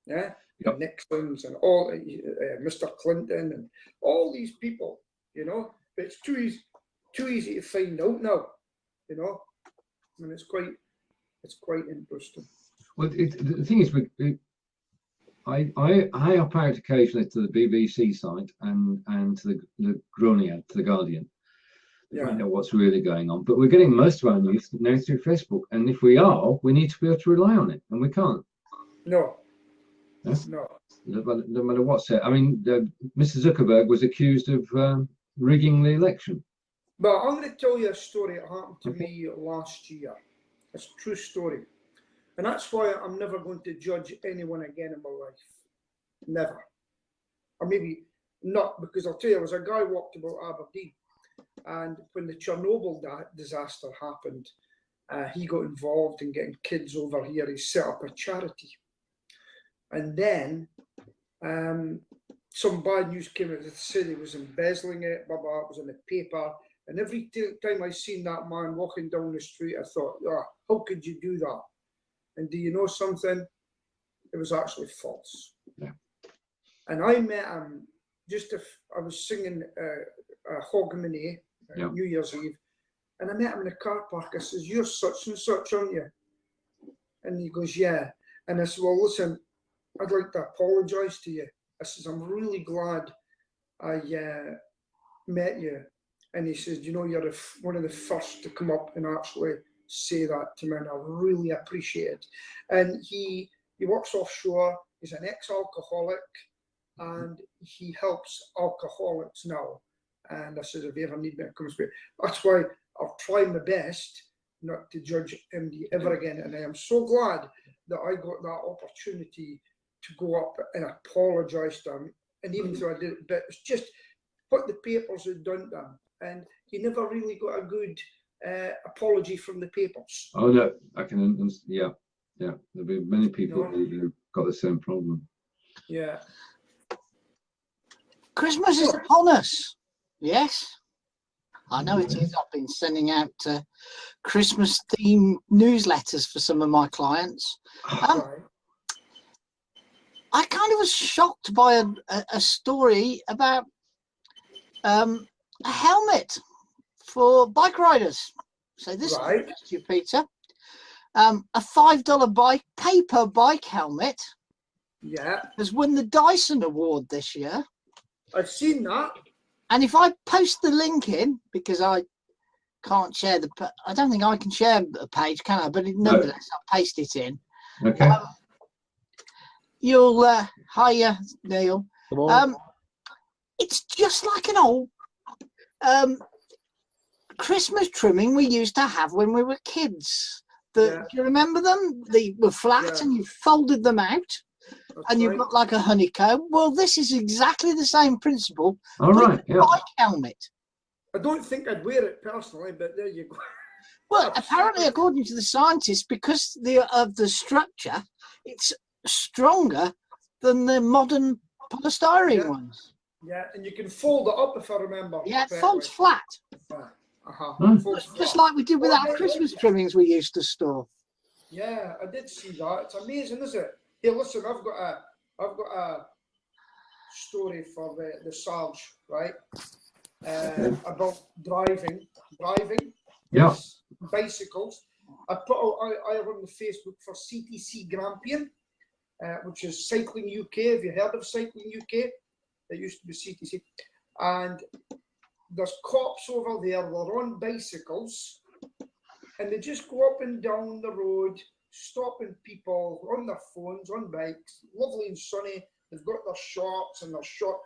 C: Yeah,
A: yep.
C: Nixon's and all, Mr. Clinton and all these people, you know. But it's too easy to find out now, you know. I mean, it's quite interesting.
A: Well, the thing is, I up out occasionally to the BBC site and to the Groniad, to the Guardian. Yeah. Find out what's really going on, but we're getting most of our news now through Facebook, and if we are, we need to be able to rely on it, and we can't.
C: No.
A: Yeah?
C: No.
A: No matter what's said. I mean, Mr. Zuckerberg was accused of rigging the election.
C: Well, I'm going to tell you a story that happened to me last year. It's a true story, and that's why I'm never going to judge anyone again in my life. Never. Or maybe not, because I'll tell you, there was a guy walked about Aberdeen. And when the Chernobyl disaster happened, he got involved in getting kids over here. He set up a charity. And then some bad news came out that said he was embezzling it, blah, blah, it was in the paper. And every time I seen that man walking down the street, I thought, oh, how could you do that? And do you know something? It was actually false.
A: Yeah.
C: And I met him just if I was singing Hogmanay, New Year's Eve, and I met him in the car park. I says, "You're such and such, aren't you?" And he goes, "Yeah." And I said, "Well, listen, I'd like to apologise to you." I says, "I'm really glad I met you." And he says, "You know, you're one of the first to come up and actually say that to me, and I really appreciate it." And he works offshore. He's an ex-alcoholic, and he helps alcoholics now. And I said, if you ever need me, come speak. That's why I'll try my best not to judge MD ever again. And I am so glad that I got that opportunity to go up and apologise to him. And even though I did it, but it's just what the papers had done to him. And he never really got a good apology from the papers.
A: Oh, no, I can, yeah. There'll be many people who've got the same problem.
C: Yeah.
B: Christmas is upon us. Yes, I know it is. I've been sending out Christmas-themed newsletters for some of my clients. I kind of was shocked by a story about a helmet for bike riders. So this is to you, Peter. A $5 paper bike helmet.
C: Yeah. Has
B: won the Dyson Award this year.
C: I've seen that. And
B: if I post the link in, because I can't share I don't think I can share a page, can I? But nonetheless, I'll paste it in.
A: Okay.
B: You'll, hiya, Neil. It's just like an old Christmas trimming we used to have when we were kids. Do you remember them? They were flat and you folded them out. And you've got like a honeycomb. Well, this is exactly the same principle.
A: All right,
B: bike helmet.
C: I don't think I'd wear it personally, but there you go.
B: Well, apparently, according to the scientists, because of the structure, it's stronger than the modern polystyrene ones.
C: Yeah, and you can fold it up if I remember.
B: Yeah, it folds flat. Just like we did with our Christmas trimmings we used to store.
C: Yeah, I did see that. It's amazing, isn't it? Hey, listen, I've got I've got a story for the Sarge, right? About driving.
A: Yeah.
C: Bicycles. I run the Facebook for CTC Grampian, which is Cycling UK. Have you heard of Cycling UK? It used to be CTC. And there's cops over there, they're on bicycles, and they just go up and down the road, stopping people on their phones, on bikes, lovely and sunny. They've got their shorts and their short,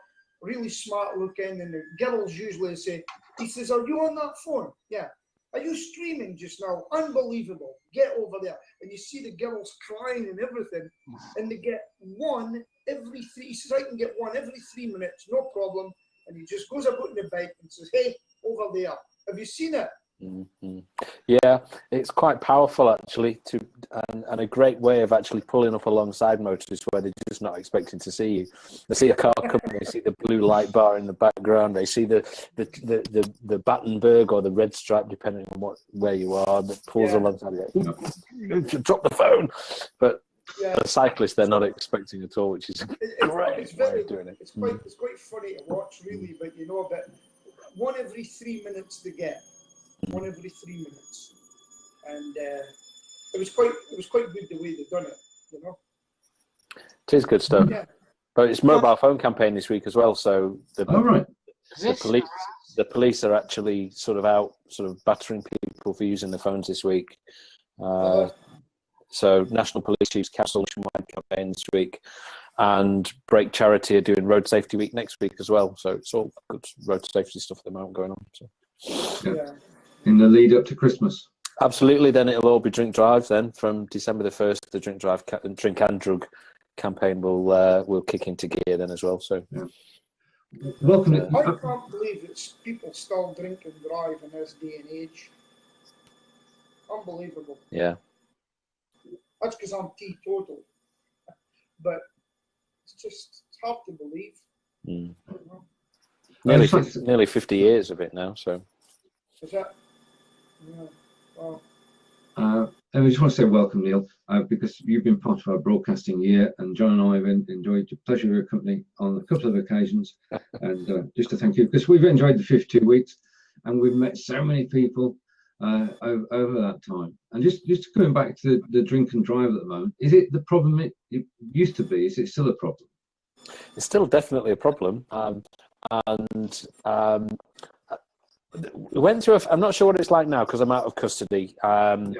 C: really smart looking, and the girls usually say, he says, are you on that phone? Yeah. Are you streaming just now? Unbelievable. Get over there. And you see the girls crying and everything, and they get one every three. He says, I can get one every 3 minutes, no problem. And he just goes about on the bike and says, hey, over there. Have you seen it?
E: Mm-hmm. Yeah, it's quite powerful actually, and a great way of actually pulling up alongside motorists where they're just not expecting to see you. They see a car coming, they see the blue light bar in the background, they see the Battenberg or the red stripe, depending on where you are, that pulls alongside you. Drop the phone, but a cyclist they're not expecting at all, which is great.
C: It's quite funny to watch, really, but you know, but one every 3 minutes they get. One every 3 minutes, and it was quite good the way they done it, you know.
E: It is good stuff.
C: Yeah.
E: But it's mobile phone campaign this week as well, so the police are actually sort of battering people for using the phones this week. So National Police Chiefs Council nationwide campaign this week, and Brake Charity are doing Road Safety Week next week as well. So it's all good road safety stuff at the moment going on. So.
A: Yeah. In the lead up to Christmas.
E: Absolutely. Then it'll all be drink drive. Then from December the 1st, the drink and drug campaign will kick into gear then as well. So,
A: welcome.
C: I can't believe it's people still drink and drive in this day and age. Unbelievable.
E: Yeah.
C: That's because I'm teetotal, but it's hard to believe.
E: Mm. Nearly 50 years of it now. So.
C: Is that? Yeah. Wow.
A: And we just want to say welcome, Neil, because you've been part of our broadcasting year, and Jon and I have enjoyed the pleasure of your company on a couple of occasions. And just to thank you, because we've enjoyed the 52 weeks, and we've met so many people over that time. And just going back to the drink and drive at the moment, is it the problem it used to be? Is it still a problem?
E: It's still definitely a problem. We went through I'm not sure what it's like now because I'm out of custody, and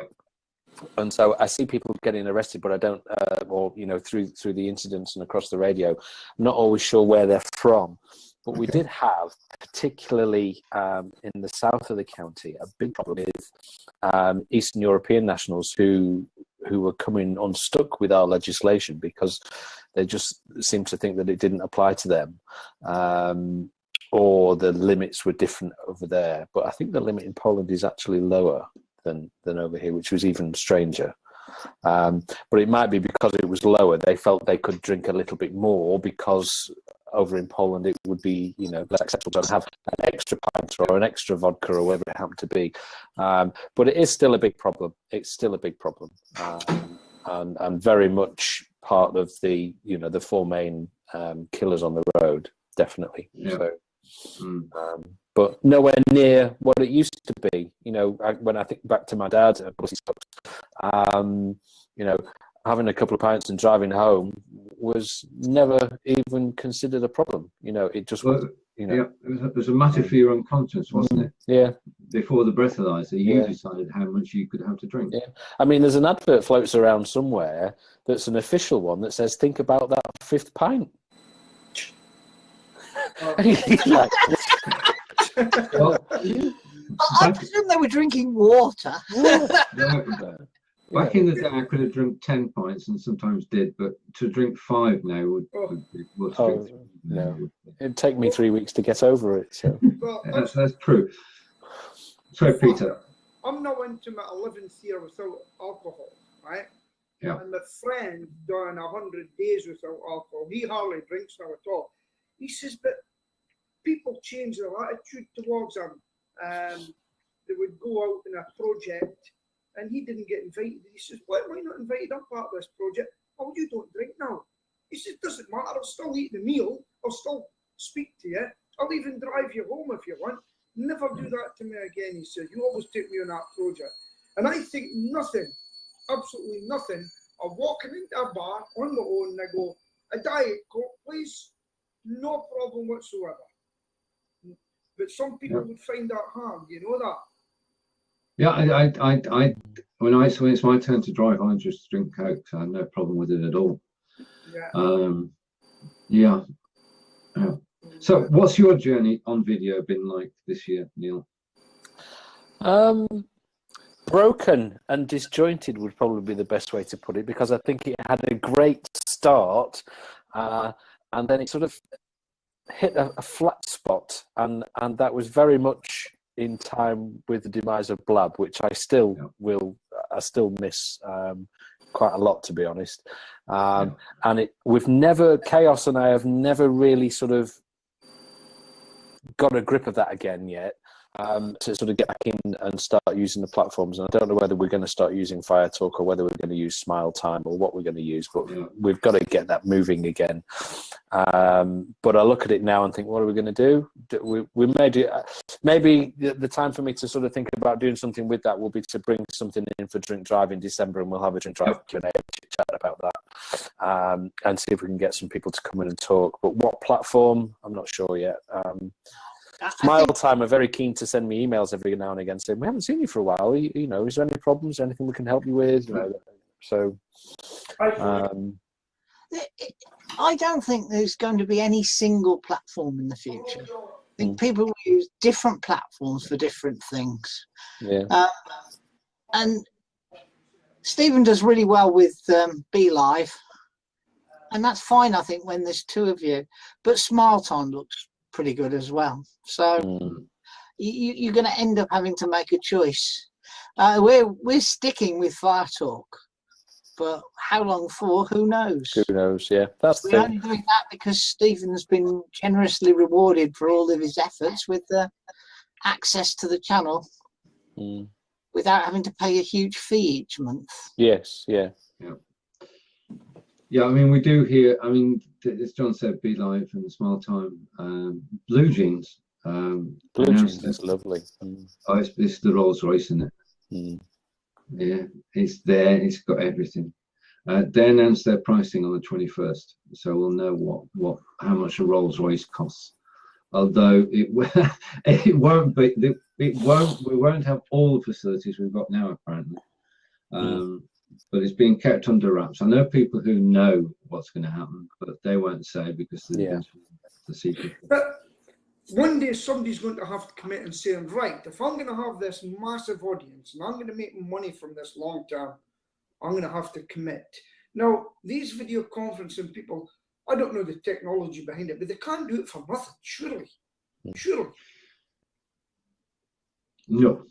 E: so I see people getting arrested, but I don't, or through the incidents and across the radio, I'm not always sure where they're from. But we did have, particularly in the south of the county, a big problem with Eastern European nationals who were coming unstuck with our legislation because they just seemed to think that it didn't apply to them. Or the limits were different over there. But I think the limit in Poland is actually lower than over here, which was even stranger. But it might be because it was lower, they felt they could drink a little bit more because over in Poland it would be less acceptable to have an extra pint or an extra vodka or whatever it happened to be. But it is still a big problem. It's still a big problem, and very much part of the the four main killers on the road, definitely.
A: Yeah.
E: So. But nowhere near what it used to be. When I think back to my dad, having a couple of pints and driving home was never even considered a problem. It just was.
A: It was a matter for your own conscience, wasn't it?
E: Yeah.
A: Before the breathalyzer, you decided how much you could have to drink. Yeah.
E: I mean, there's an advert floats around somewhere that's an official one that says, "Think about that 5th pint."
A: Well,
B: I presume they were drinking water.
A: Back in the day, I could have drunk 10 pints and sometimes did, but to drink 5 now would be
E: no. It'd take me 3 weeks to get over it. So
C: Well,
A: that's true. Sorry, Peter.
C: I'm now into my 11th year without alcohol, right?
A: Yeah.
C: And my friend done 100 days without alcohol. He hardly drinks now at all. He says, but people change their attitude towards him. They would go out in a project, and he didn't get invited. He says, why am I not invited? I'm part of this project. Oh, you don't drink now. He says, doesn't matter, I'll still eat the meal, I'll still speak to you, I'll even drive you home if you want. Never do that to me again, he said. You always take me on that project. And I think nothing, absolutely nothing, of walking into a bar on my own and I go, a Diet Coke, please, no problem whatsoever. But some people would find that hard, you know that?
A: Yeah, when it's my turn to drive, I just drink Coke, so I have no problem with it at all. Yeah. So what's your journey on video been like this year, Neil?
E: Broken and disjointed would probably be the best way to put it, because I think it had a great start and then it sort of hit a flat spot, and that was very much in time with the demise of Blab, which I still miss quite a lot, to be honest. And Chaos and I have never really sort of got a grip of that again yet. To sort of get back in and start using the platforms. And I don't know whether we're going to start using Fire Talk or whether we're going to use Smile Time or what we're going to use, but we've got to get that moving again. But I look at it now and think, what are we going to do? We may do, maybe the time for me to sort of think about doing something with that will be to bring something in for Drink Drive in December, and we'll have a Drink Drive Q&A chat about that, and see if we can get some people to come in and talk. But what platform? I'm not sure yet. Smile Time are very keen to send me emails every now and again saying, we haven't seen you for a while. You know, is there any problems? Anything we can help you with? You know, so
B: I don't think there's going to be any single platform in the future. I think people will use different platforms for different things.
E: Yeah.
B: And Stephen does really well with Be Live, and that's fine, I think, when there's two of you. But Smile Time looks pretty good as well. So you're going to end up having to make a choice. We're sticking with Fire Talk, but how long for? Who knows?
E: Who knows? Yeah, that's the
B: We're
E: thing.
B: only doing that because Stephen's been generously rewarded for all of his efforts with access to the channel without having to pay a huge fee each month.
E: Yes. Yeah.
A: Yeah, I mean, we do here. I mean, as John said, Be Live and Smile Time, Blue Jeans.
E: Blue Jeans is lovely.
A: Oh, it's the Rolls Royce, isn't it? Yeah, it's there. It's got everything. They announced their pricing on the 21st, so we'll know how much a Rolls Royce costs. Although it won't be, we won't have all the facilities we've got now, apparently. But it's being kept under wraps. I know people who know what's going to happen, but they won't say because the secret.
C: But one day somebody's going to have to commit and say, right, if I'm going to have this massive audience and I'm going to make money from this long term, I'm going to have to commit. Now, these video conferencing people, I don't know the technology behind it, but they can't do it for nothing, surely. Surely.
A: No,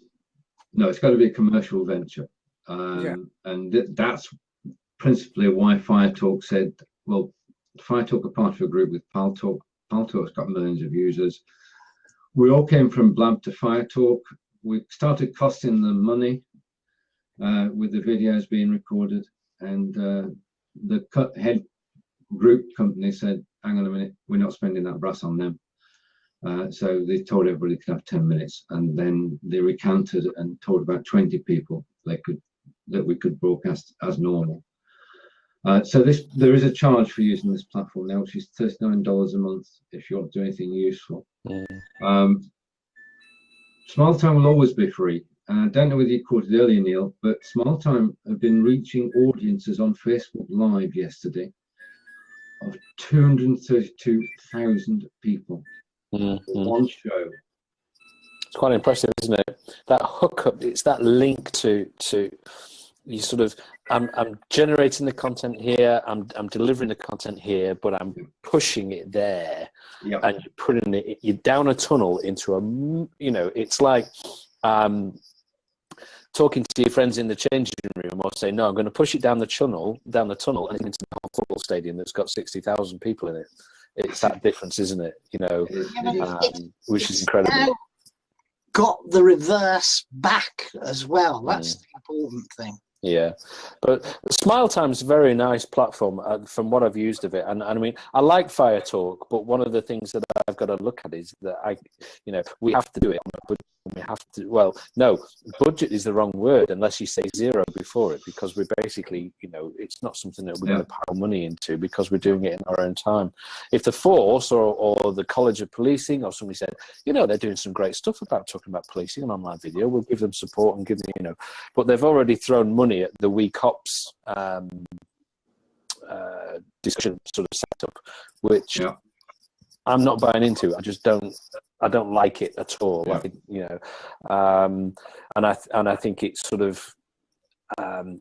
A: it's got to be a commercial venture. And that's principally why Fire Talk said, well, Fire Talk are part of a group with Pal Talk. Pal Talk's got millions of users. We all came from Blab to Fire Talk. We started costing them money with the videos being recorded, and the head group company said, hang on a minute, we're not spending that brass on them. So they told everybody could have 10 minutes, and then they recanted and told about 20 people that we could broadcast as normal. So there is a charge for using this platform now, which is $39 a month if you want to do anything useful. Smile Time will always be free. And I don't know whether you caught it earlier, Neil, but Smile Time have been reaching audiences on Facebook Live yesterday of 232,000 people. One show.
E: It's quite impressive, isn't it? That hookup, it's that link to you sort of, I'm generating the content here, I'm delivering the content here, but I'm pushing it there, and you're putting it, you're down a tunnel into a, it's like talking to your friends in the changing room, or saying, no, I'm going to push it down the tunnel, and into the whole football stadium that's got 60,000 people in it. It's that difference, isn't it? Which is incredible.
B: Now got the reverse back as well. That's the important thing.
E: Yeah, but Smile Time's a very nice platform from what I've used of it, and I mean I like Fire Talk, but one of the things that I've got to look at is that we have to do it, but we have to. Well, no, budget is the wrong word unless you say zero before it, because we're basically it's not something that we're going to pile money into because we're doing it in our own time. If the force or the College of Policing or somebody said, they're doing some great stuff about talking about policing and online video, we'll give them support and give them, but they've already thrown money at the We Cops discussion sort of setup, which I'm not buying into. I don't like it at all. And I think it's sort of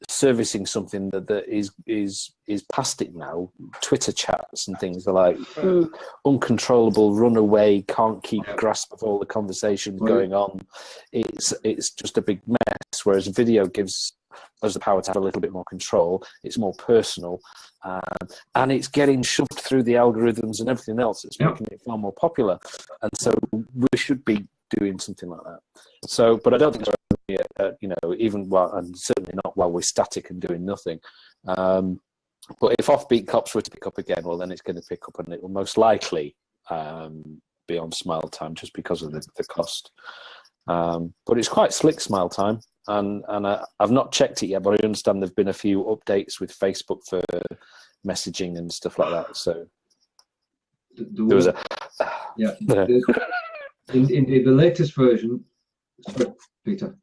E: servicing something that is past it now. Twitter chats and things are like uncontrollable, runaway, can't keep grasp of all the conversations going on. It's just a big mess. Whereas video gives us the power to have a little bit more control. It's more personal, and it's getting shoved through the algorithms and everything else. It's making it far more popular, and so we should be doing something like that. So, but I don't think even while, and certainly not while we're static and doing nothing. But if Offbeat Cops were to pick up again, well, then it's going to pick up, and it will most likely be on Smile Time just because of the cost. But it's quite slick, Smile Time, and I've not checked it yet, but I understand there've been a few updates with Facebook for messaging and stuff like that. So there was
A: in the latest version. Sorry, Peter.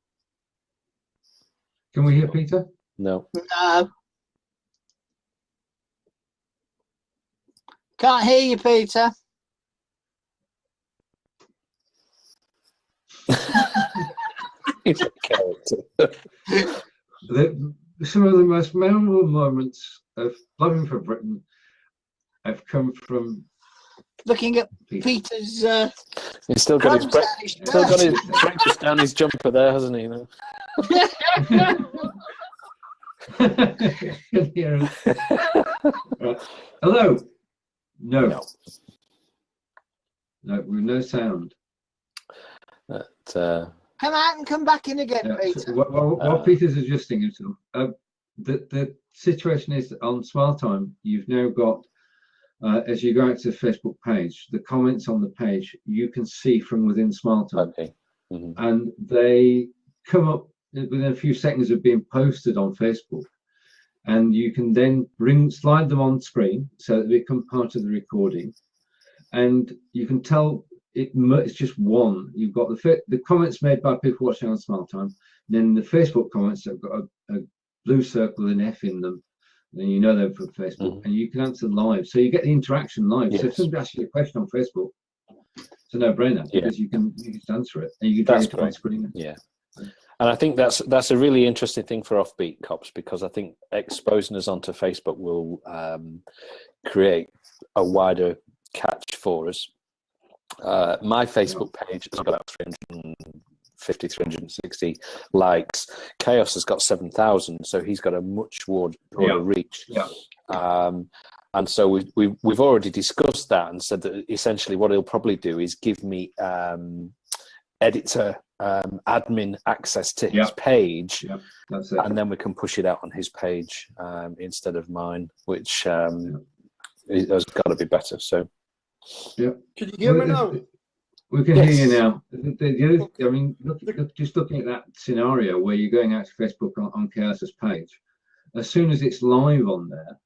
A: Can we hear Peter?
E: No.
B: No. Can't hear you, Peter.
E: He's a character.
A: Some of the most memorable moments of Blabbing for Britain have come from
B: looking at Peter's.
E: He's still got his breakfast down his jumper there, hasn't he?
A: Right. Hello. No, with no sound.
B: Come out and come back in again, Peter.
A: So while Peter's adjusting himself, the situation is that on Smile Time, you've now got, as you go out to the Facebook page, the comments on the page you can see from within Smile Time.
E: Okay. Mm-hmm.
A: And they come up within a few seconds of being posted on Facebook. And you can then slide them on screen so that they become part of the recording. And you can tell it's just one. You've got the comments made by people watching on Smile Time. And then the Facebook comments have got a blue circle with an F in them. And they're from Facebook. And you can answer live. So you get the interaction live. Yes. So if somebody asks you a question on Facebook, it's a no-brainer because you can just answer it. And you can take it on screen.
E: Yeah. And I think that's a really interesting thing for Offbeat Cops, because I think exposing us onto Facebook will create a wider catch for us. My Facebook page has got about 350, 360 likes. Chaos has got 7,000, so he's got a much broader reach. Yeah. And so we've already discussed that and said that essentially what he'll probably do is give me editor admin access to his page, that's it. And then we can push it out on his page instead of mine, which has got to be better. So
C: can you hear me now?
A: We can hear you now. The other, I mean, just looking at that scenario where you're going out to Facebook on Chaos's page, as soon as it's live on there,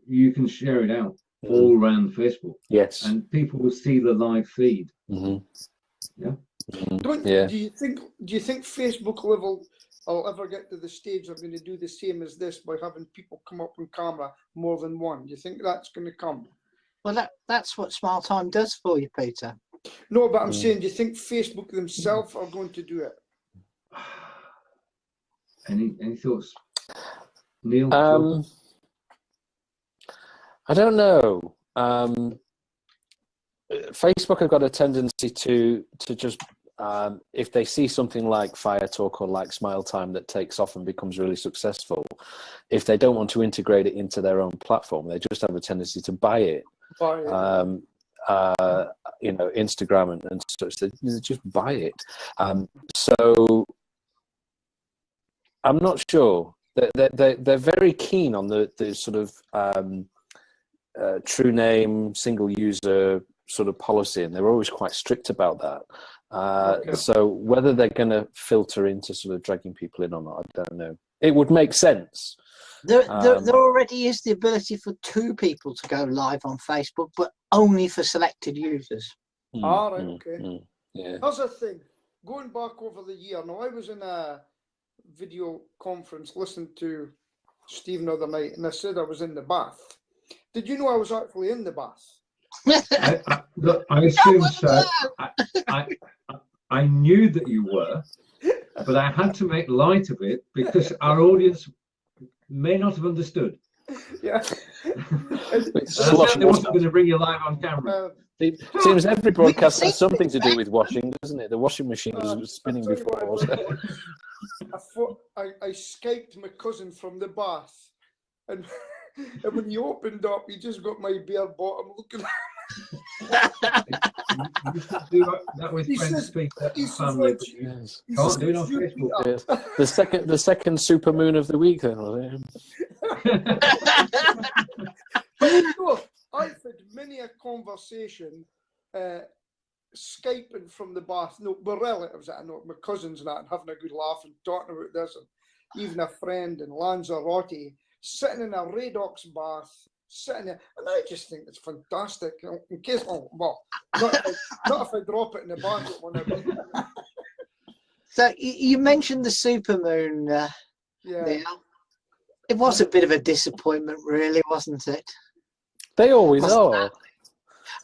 A: you can share it out all around Facebook.
E: Yes,
A: and people will see the live feed. Yeah.
C: Do you think Facebook will ever get to the stage they're going to do the same as this by having people come up on camera more than one? Do you think that's going to come?
B: Well, that's what Smile Time does for you, Peter.
C: No, but I'm saying, do you think Facebook themselves are going to do it?
A: Any thoughts, Neil?
E: I don't know. Facebook have got a tendency to just if they see something like Fire Talk or like Smile Time that takes off and becomes really successful, if they don't want to integrate it into their own platform, they just have a tendency to buy it. Instagram and such, they just buy it. So I'm not sure. They're very keen on the sort of true name, single user sort of policy, and they're always quite strict about that. So whether they're going to filter into sort of dragging people in or not, I don't know. It would make sense.
B: There already is the ability for 2 people to go live on Facebook, but only for selected users.
C: Okay.
E: Yeah.
C: That's a thing. Going back over the year, now I was in a video conference listening to Stephen the other night, and I said I was in the bath. Did you know I was actually in the bath?
A: I assume so. I knew that you were, but I had to make light of it because our audience may not have understood.
C: Yeah.
A: I certainly wasn't going to bring you live on camera.
E: It seems every broadcast has something to do with washing, doesn't it? The washing machine was spinning before.
C: I Skyped my cousin from the bath, and when he opened up, he just got my bare bottom looking at
A: You should do that with friends, speak that family. Can't do it on Facebook.
E: Yes. The second super moon of the week, then, was it?
C: But you know, I've had many a conversation Skyping from the bath. No, we're relatives, I know, my cousins and that, and having a good laugh and talking about this, and even a friend in Lanzarote sitting in a Redox bath, sitting there, and I just think it's fantastic. In case, not if I drop it in the bath at one of them.
B: So you mentioned the supermoon.
C: Yeah.
B: Neil. It was a bit of a disappointment, really, wasn't it?
E: They always are.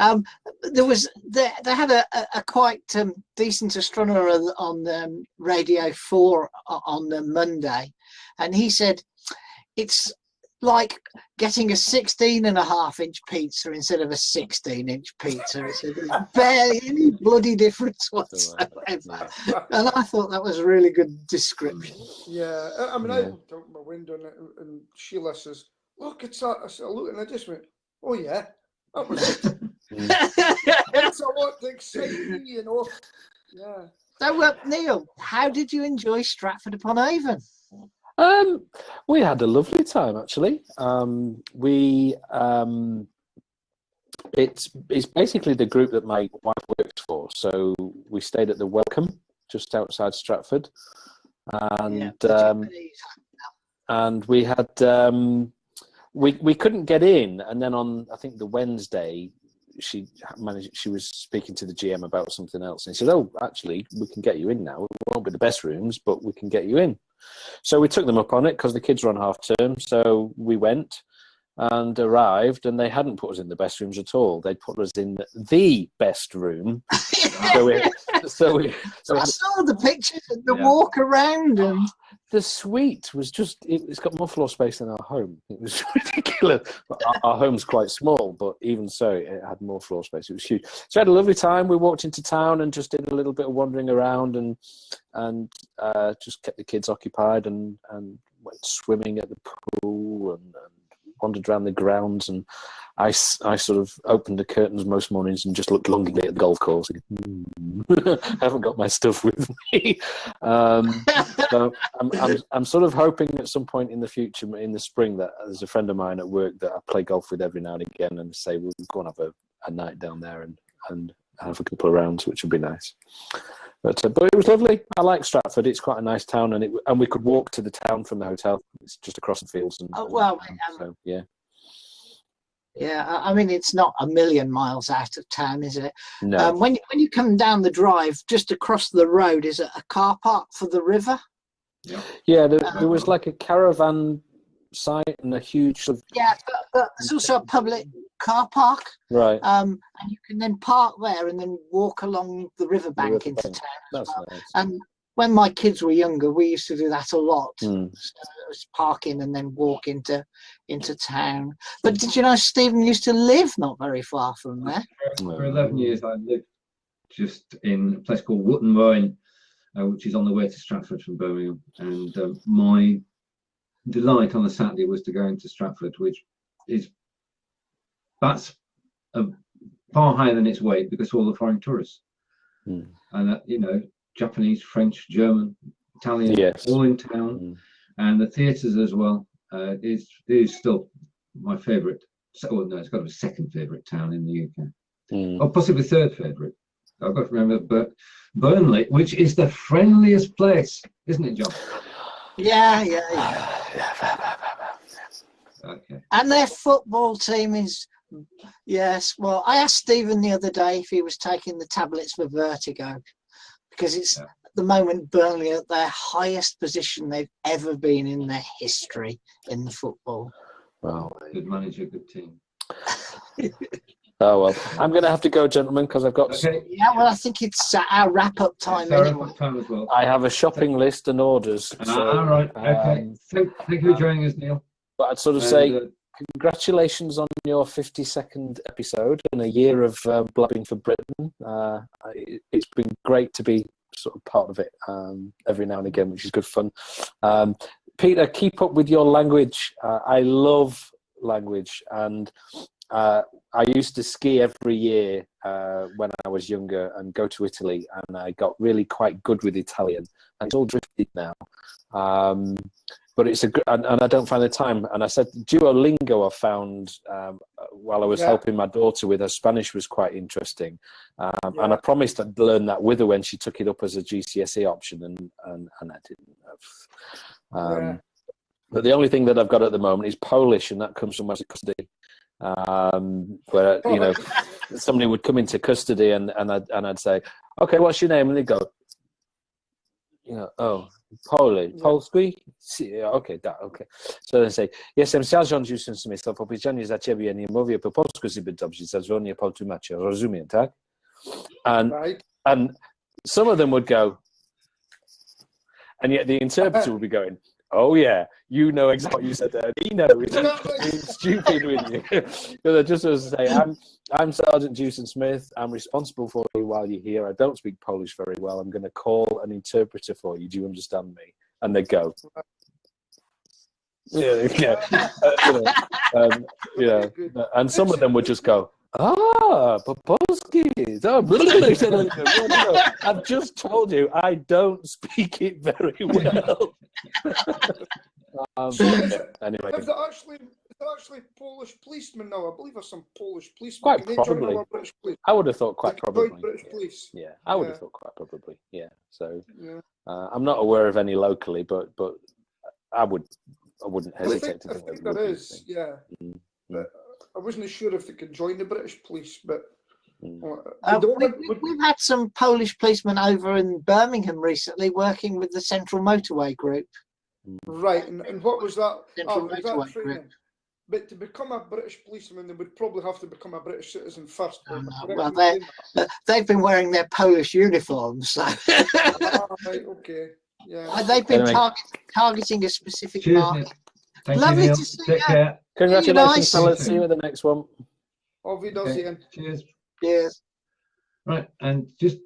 B: They had a quite decent astronomer on Radio 4 on the Monday, and he said it's like getting a 16.5-inch pizza instead of a 16-inch pizza. He said there's barely any bloody difference whatsoever. And I thought that was a really good description.
C: Yeah, I mean, I looked out my window and Sheila says, "Look, it's that." I said, "Look," and I just went, "Oh yeah, that was it." It's a lot to excite me, you know. Yeah.
B: So, Neil, how did you enjoy Stratford upon Avon?
E: We had a lovely time, actually. It's basically the group that my wife works for. So we stayed at the Welcome just outside Stratford, and we had we couldn't get in, and then on I think the Wednesday she was speaking to the GM about something else, and he said, "Oh, actually, we can get you in now. It won't be the best rooms, but we can get you in." So we took them up on it because the kids were on half term. So we went and arrived, and they hadn't put us in the best rooms at all. They'd put us in the best room. so I saw
B: the pictures and the walk around, and
E: the suite was just, it's got more floor space than our home. It was ridiculous. Our home's quite small, but even so, it had more floor space. It was huge. So I had a lovely time. We walked into town and just did a little bit of wandering around and just kept the kids occupied and went swimming at the pool and wandered around the grounds, and I sort of opened the curtains most mornings and just looked longingly at the golf course. I haven't got my stuff with me. So I'm sort of hoping at some point in the future, in the spring, that there's a friend of mine at work that I play golf with every now and again, and say we'll go and have a night down there and have a couple of rounds, which would be nice. But it was lovely. I like Stratford. It's quite a nice town, and we could walk to the town from the hotel. It's just across the fields. So yeah.
B: Yeah, I mean, it's not a million miles out of town, is it?
E: No.
B: When you come down the drive, just across the road is a car park for the river.
E: Yeah, there was like a caravan site and a huge sort of...
B: Yeah, but there's also a public car park.
E: Right.
B: And you can then park there and then walk along the riverbank into town.
E: That's nice.
B: And when my kids were younger, we used to do that a lot. So it was parking and then walk into town. But did you know Stephen used to live not very far from there?
A: For 11 years, I lived just in a place called Wootton Rowan, which is on the way to Stratford from Birmingham. And my delight on a Saturday was to go into Stratford, that's far higher than its weight because of all the foreign tourists. And Japanese, French, German, Italian, all in town. and the theatres as well. Is still my favourite. Well, no, it's got to be second favourite town in the UK, or possibly third favourite. I've got to remember Burnley, which is the friendliest place, isn't it, John?
B: Yeah.
A: Okay.
B: And their football team is, yes. Well, I asked Stephen the other day if he was taking the tablets for vertigo, because it's at the moment Burnley at their highest position they've ever been in their history in the football.
E: Well,
A: Good manager, good team.
E: Oh well, I'm going to have to go, gentlemen, because I've got.
A: Okay.
B: Yeah, well, I think it's our wrap-up time
A: It's our
B: anyway.
A: wrap-up time as well.
E: I have a shopping list and orders. So,
A: all right. Okay. Thank you for joining us, Neil.
E: But I'd sort of say congratulations on your 52nd episode and a year of blabbing for Britain. It's been great to be sort of part of it every now and again, which is good fun. Peter, keep up with your language. I love language, and I used to ski every year when I was younger and go to Italy, and I got really quite good with Italian. And it's all drifted now. But it's and I don't find the time. And I said Duolingo I found while I was helping my daughter with her Spanish was quite interesting. And I promised I'd learn that with her when she took it up as a GCSE option, and I didn't have. But the only thing that I've got at the moment is Polish, and that comes from custody. Where somebody would come into custody and I'd say, okay, what's your name? And they'd go, oh, Polish, Polski? Okay, okay. So they say, jestem sergeant Jusen Smith, powiedzianie za ciebie nie mówię po polsku zbyt dobrze, zadzwonię po tłumaczę, rozumiem, tak? And some of them would go, and yet the interpreter would be going, oh yeah, you know exactly what you said there. He knows. He's stupid with you. Because I just was to say, I'm Sergeant Jusen Smith. I'm responsible for you while you're here. I don't speak Polish very well. I'm going to call an interpreter for you. Do you understand me? And they go. And some of them would just go, Popolski. I've just told you I don't speak it very well. Anyway,
C: is there actually Polish policemen now? I believe there's some Polish policemen.
E: Quite probably. I would have thought quite probably.
C: British police.
E: Yeah, I would have thought quite probably. Yeah. So I'm not aware of any locally, but I wouldn't hesitate to think
C: I think there is. Yeah. But I wasn't sure if they could join the British police, but
B: we've had some Polish policemen over in Birmingham recently working with the Central Motorway Group.
C: Right, and what was that?
B: Central
C: Was
B: Motorway
C: that training?
B: Group.
C: But to become a British policeman, they would probably have to become a British citizen first.
B: Well, they've been wearing their Polish uniforms. So.
C: Right, okay. Yeah.
B: They've been targeting a specific market.
A: Thank
B: Lovely
A: you, Neil.
B: to see
A: Take
B: you.
A: care.
E: Congratulations, fellas. See you at the next one.
C: Auf Wiedersehen.
A: Cheers.
B: Cheers.
A: Right, and just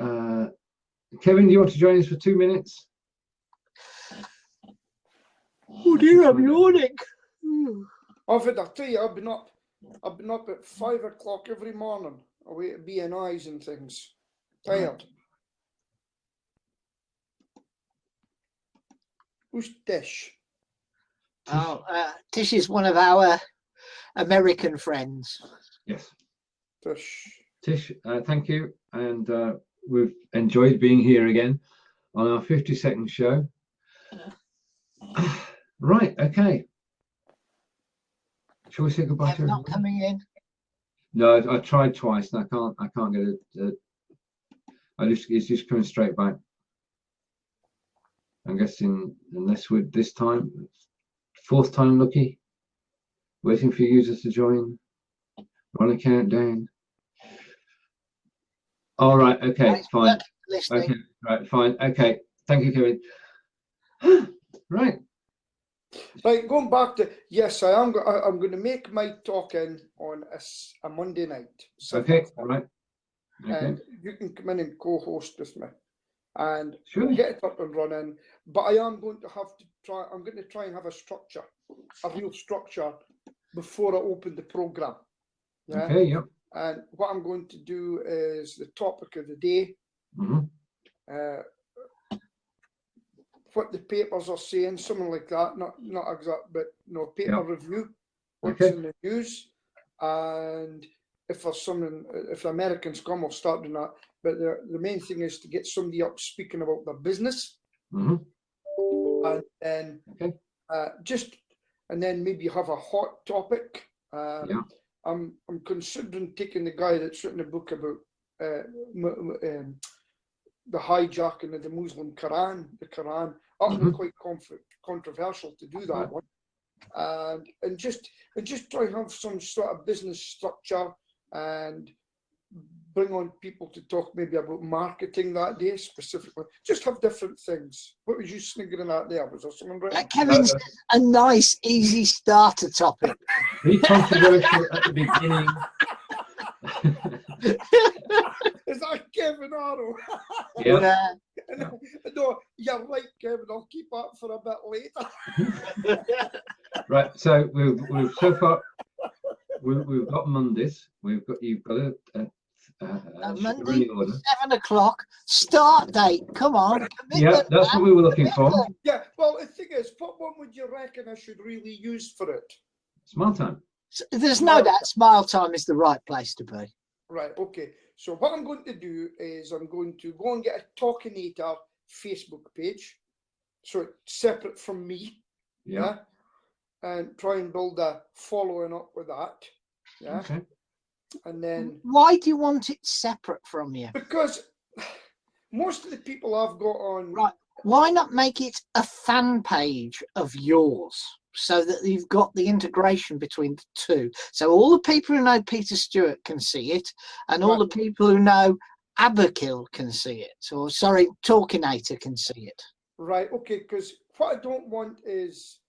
A: Kevin, do you want to join us for 2 minutes?
B: Oh dear, I'm yawning.
C: I'll tell you, I've been up at 5 o'clock every morning, away at BNI's and things. Tired. Who's Tish?
B: Oh, Tish is one of our American friends.
A: Yes.
C: Tish,
A: thank you, and we've enjoyed being here again on our 52nd show. Right, okay. Shall we say goodbye to everyone?
B: Not coming in.
A: No, I tried twice and I can't get it. It's just coming straight back. I'm guessing unless we're this time, 4th time lucky. Waiting for users to join. Run a countdown. All right, okay, fine. Okay, right, fine. Okay, thank you, Kevin. Right.
C: Right, going back to, yes, I'm going to make my talk in on a Monday night.
A: Okay, all right. Okay.
C: And you can come in and co-host with me. And
A: Sure.
C: get it up and running. But I am going to have to try and have a structure, a real structure, before I open the program. Yeah?
A: Okay, yep.
C: And what I'm going to do is the topic of the day. what the papers are saying, something like that. Not exact, but paper review. What's in the news, and if there's something, if the Americans come, we'll start doing that. But the main thing is to get somebody up speaking about their business, and then and then maybe have a hot topic. I'm considering taking the guy that's written a book about the hijacking of the Muslim Quran, the Quran. That'll be quite controversial to do that one, and just try and have some sort of business structure and bring on people to talk maybe about marketing that day specifically. Just have different things. What was you sniggering at there? Was there something right?
B: Kevin's a nice, easy starter topic.
A: Be controversial at the beginning.
C: Is that Kevin Arrow?
B: Yeah.
C: No, you're right, Kevin. I'll keep that for a bit later.
A: Right. So we've so far we've got Mondays. You've got a
B: Monday, 7 o'clock start date. Come on.
A: Yeah, that's what we were looking for.
C: Yeah. Well, the thing is, what one would you reckon I should really use for it?
A: Smile time.
B: There's no doubt Smile Time is the right place to be.
C: Right, okay. So what I'm going to do is I'm going to go and get a Talkinator Facebook page. So it's separate from me. Yeah. And try and build a following up with that. Yeah. Okay. And then...
B: Why do you want it separate from you?
C: Because most of the people I've got on...
B: Right. Why not make it a fan page of yours? So that you've got the integration between the two. So all the people who know Peter Stewart can see it, and all the people who know Aberkill can see it, or sorry, Talkinator can see it.
C: Right, okay, because what I don't want is,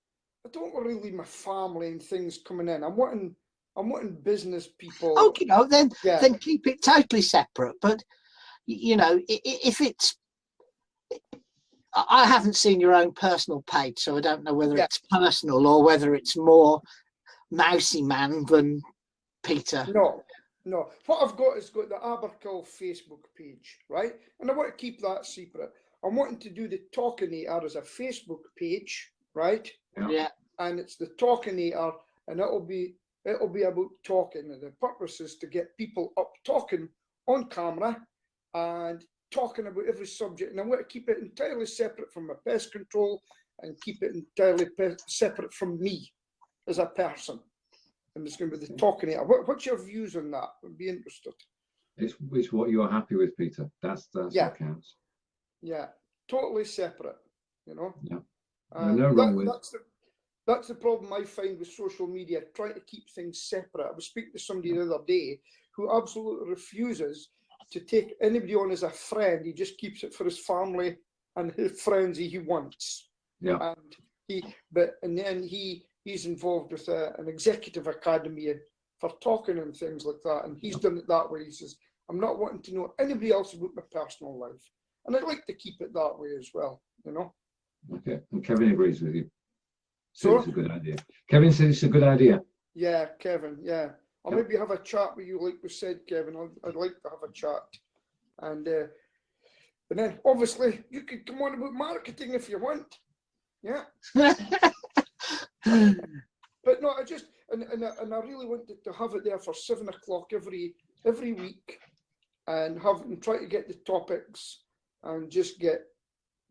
C: I don't want really my family and things coming in. I'm wanting business people.
B: Okay, then keep it totally separate. But you know, if it's, I haven't seen your own personal page, so I don't know whether it's personal or whether it's more Mousy Man than Peter.
C: No. What I've got is got the Aberkill Facebook page, right? And I want to keep that secret. I'm wanting to do the Talkinator as a Facebook page, right?
B: Yeah.
C: And it's the Talkinator, and it'll be about talking. And the purpose is to get people up talking on camera and talking about every subject, and I want to keep it entirely separate from my pest control and keep it entirely separate from me as a person. And it's going to be the Talkinator. What's your views on that? I'd be interested.
A: It's what you're happy with, Peter. That's what counts.
C: Yeah, totally separate. You know.
A: Yeah. No wrong with.
C: That's the problem I find with social media. Trying to keep things separate. I was speaking to somebody the other day who absolutely refuses to take anybody on as a friend. He just keeps it for his family and his friends he wants.
A: Yeah.
C: And then he's involved with an executive academy for talking and things like that. And he's done it that way. He says, I'm not wanting to know anybody else about my personal life. And I'd like to keep it that way as well, you know.
A: Okay. And Kevin agrees with you. So it's a good idea. Kevin said it's a good idea.
C: Yeah, Kevin, yeah. I'll maybe have a chat with you, like we said, Kevin. I'd like to have a chat, and then obviously you could come on about marketing if you want, yeah. But no, I just and I really wanted to have it there for 7 o'clock every week, and try to get the topics and just get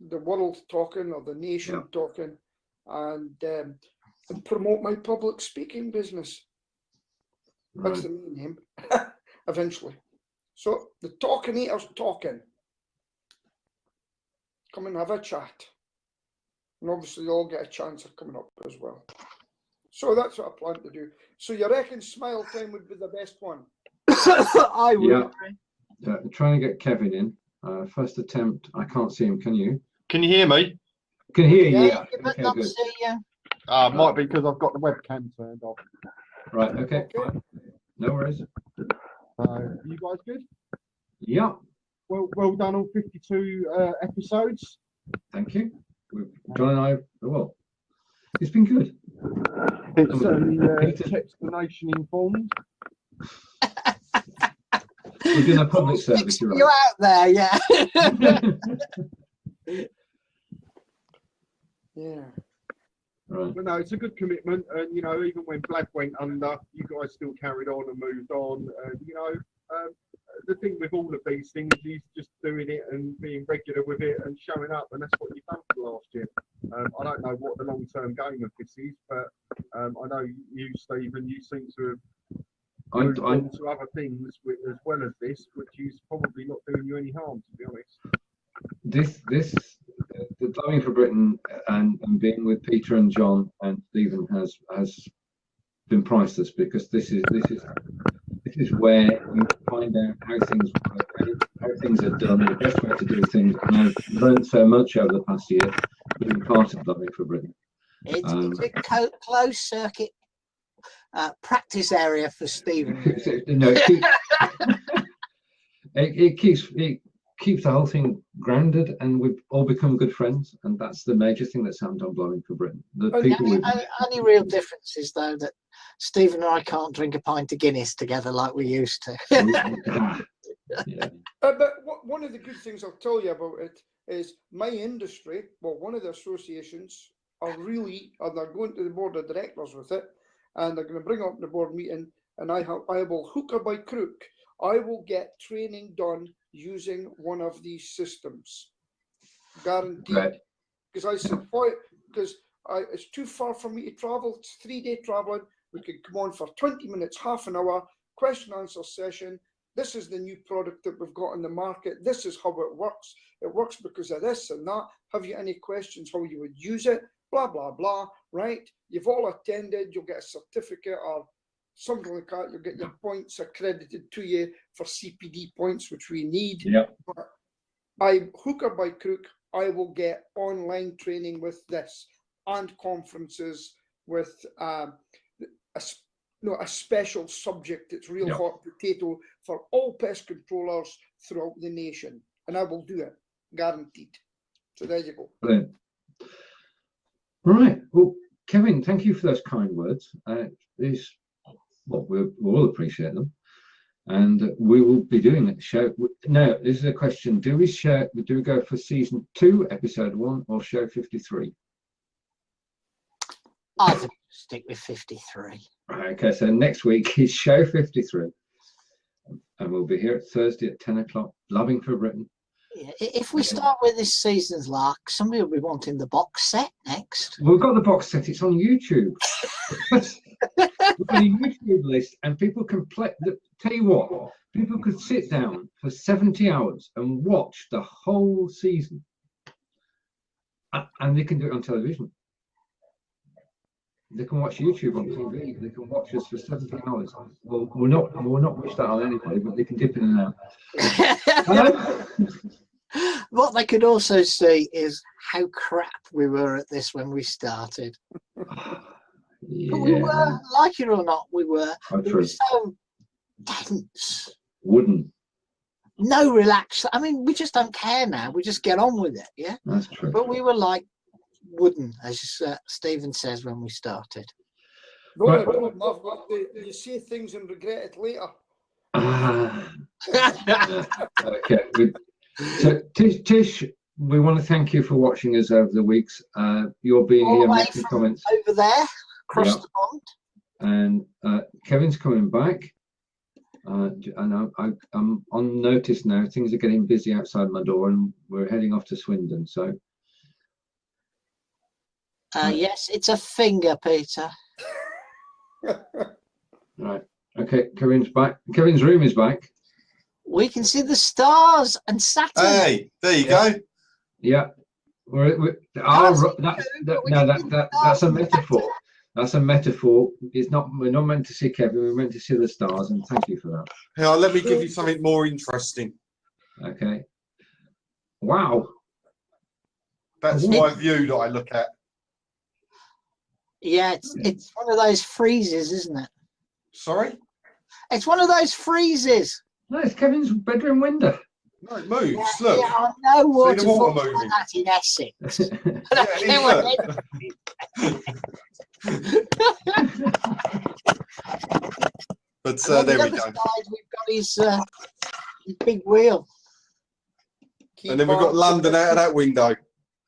C: the world talking or the nation talking, and promote my public speaking business. That's the main name, eventually. So the Talkinator's talking. Come and have a chat. And obviously you all get a chance of coming up as well. So that's what I plan to do. So you reckon Smile Time would be the best one?
B: I would.
A: Yeah. Trying to get Kevin in. First attempt. I can't see him. Can you?
F: Can you hear me?
A: Can hear you.
B: Yeah.
A: Okay, good.
B: See you.
F: Might be because I've got the webcam turned off.
A: Right, okay. Fine. No worries.
F: Are you guys good?
A: Yeah.
F: Well done on 52 episodes.
A: Thank you. Jon and I, well, it's been good.
F: It certainly keeps the nation informed.
A: We're doing a public service.
B: You're out there, yeah.
C: Yeah.
A: Right.
F: But no, it's a good commitment, and you know, even when Blab went under, you guys still carried on and moved on. You know, the thing with all of these things is just doing it and being regular with it and showing up, and that's what you've done for last year. I don't know what the long-term game of this is, but I know you, Stephen, you seem to have moved on to other things as well as this, which is probably not doing you any harm, to be honest.
A: The Blabbing for Britain and being with Peter and John and Stephen has been priceless, because this is where you find out how things work, how things are done, the best way to do things. And I've learned so much over the past year being part of Blabbing for Britain.
B: It's a closed circuit practice area for Stephen.
A: No, it keeps the whole thing grounded, and we've all become good friends, and that's the major thing that's happened on Blabbing for Britain. The
B: only real difference is, though, that Stephen and I can't drink a pint of Guinness together like we used to.
A: Yeah.
C: But one of the good things I'll tell you about it is my industry, well, one of the associations are they're going to the board of directors with it, and they're going to bring up the board meeting, and I will, hook or by crook, I will get training done using one of these systems, guaranteed.
A: Right.
C: Because I said, why? Because it's too far for me to travel. It's 3-day traveling. We could come on for 20 minutes, half an hour, question answer session. This is the new product that we've got in the market. This is how it works. It works because of this and that. Have you any questions how you would use it? Blah, blah, blah, right? You've all attended. You'll get a certificate or something like that. You'll get your points accredited to you for CPD points, which we need.
A: Yeah.
C: I, hook or by crook, I will get online training with this and conferences with a special subject that's real hot potato for all pest controllers throughout the nation. And I will do it, guaranteed. So there you go.
A: Brilliant. Right. Well, Kevin, thank you for those kind words. We'll all appreciate them. And we will be doing a show. Now, this is a question. Do we go for season 2, episode 1, or show 53?
B: I think we'll stick with 53.
A: Right, okay, so next week is show 53. And we'll be here at Thursday at 10 o'clock, Blabbing for Britain.
B: Yeah, if we start with this season's lark, somebody will be wanting the box set next.
A: We've got the box set, it's on YouTube. We've got a YouTube list, and people can play. Tell you what, people could sit down for 70 hours and watch the whole season, and they can do it on television. They can watch YouTube on TV. They can watch us for 70 hours. Well, we'll not wish that on anybody, but they can dip in and out.
B: What they could also see is how crap we were at this when we started.
A: Yeah.
B: But we were, like it or not, we were so dense.
A: Wooden.
B: No relax. I mean, we just don't care now. We just get on with it, yeah?
A: That's true.
B: But we were like wooden, as Stephen says, when we started.
C: The only problem I've got, you say things and regret it later.
A: Okay. So, Tish, we want to thank you for watching us over the weeks. You're being here making comments.
B: Over there, across the pond.
A: And Kevin's coming back. And I'm on notice now. Things are getting busy outside my door, and we're heading off to Swindon. So,
B: yes, it's a finger, Peter.
A: Right. Okay. Kevin's back. Kevin's room is back.
B: We can see the stars and Saturn.
G: Hey, there you go.
A: Yeah. That's a metaphor. That's a metaphor. It's not. We're not meant to see Kevin. We're meant to see the stars. And thank you for that.
G: Now let me give you something more interesting.
A: Okay. Wow.
G: That's my view that I look at.
B: Yeah, it's one of those freezes, isn't it?
G: Sorry?
B: It's one of those freezes.
A: No, it's Kevin's bedroom window.
G: No, it moves. Look.
B: Yeah, I know waterfalls
G: water
B: like that in Essex.
G: But there we go.
B: Side, we've got his big wheel.
G: And then we've got London out of that window.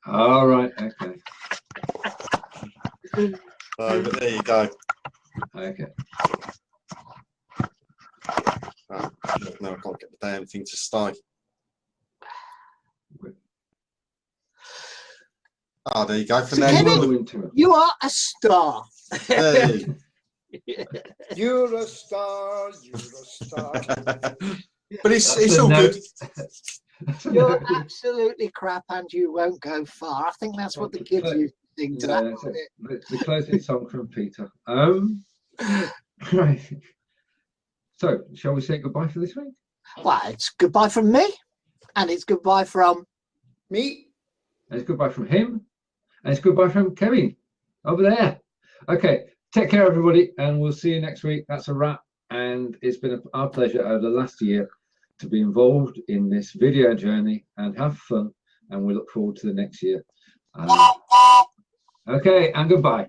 A: All right. Okay.
G: But there you go.
A: Okay.
G: Oh, no, I can't get the damn thing to stay. Oh, there you go. For
B: So
G: now,
B: Kevin, you are a star.
G: hey.
C: You're a star. You're a star.
G: But it's all good.
B: You're absolutely crap, and you won't go far. I think that's what the kids used to sing to that.
A: The closing song from Peter. Right. So, shall we say goodbye for this week?
B: Well, it's goodbye from me, and it's goodbye from
C: me,
A: and it's goodbye from him, and it's goodbye from Kevin over there. Okay, take care, everybody, and we'll see you next week. That's a wrap, and it's been our pleasure over the last year to be involved in this video journey and have fun, and we look forward to the next year. Okay, and goodbye.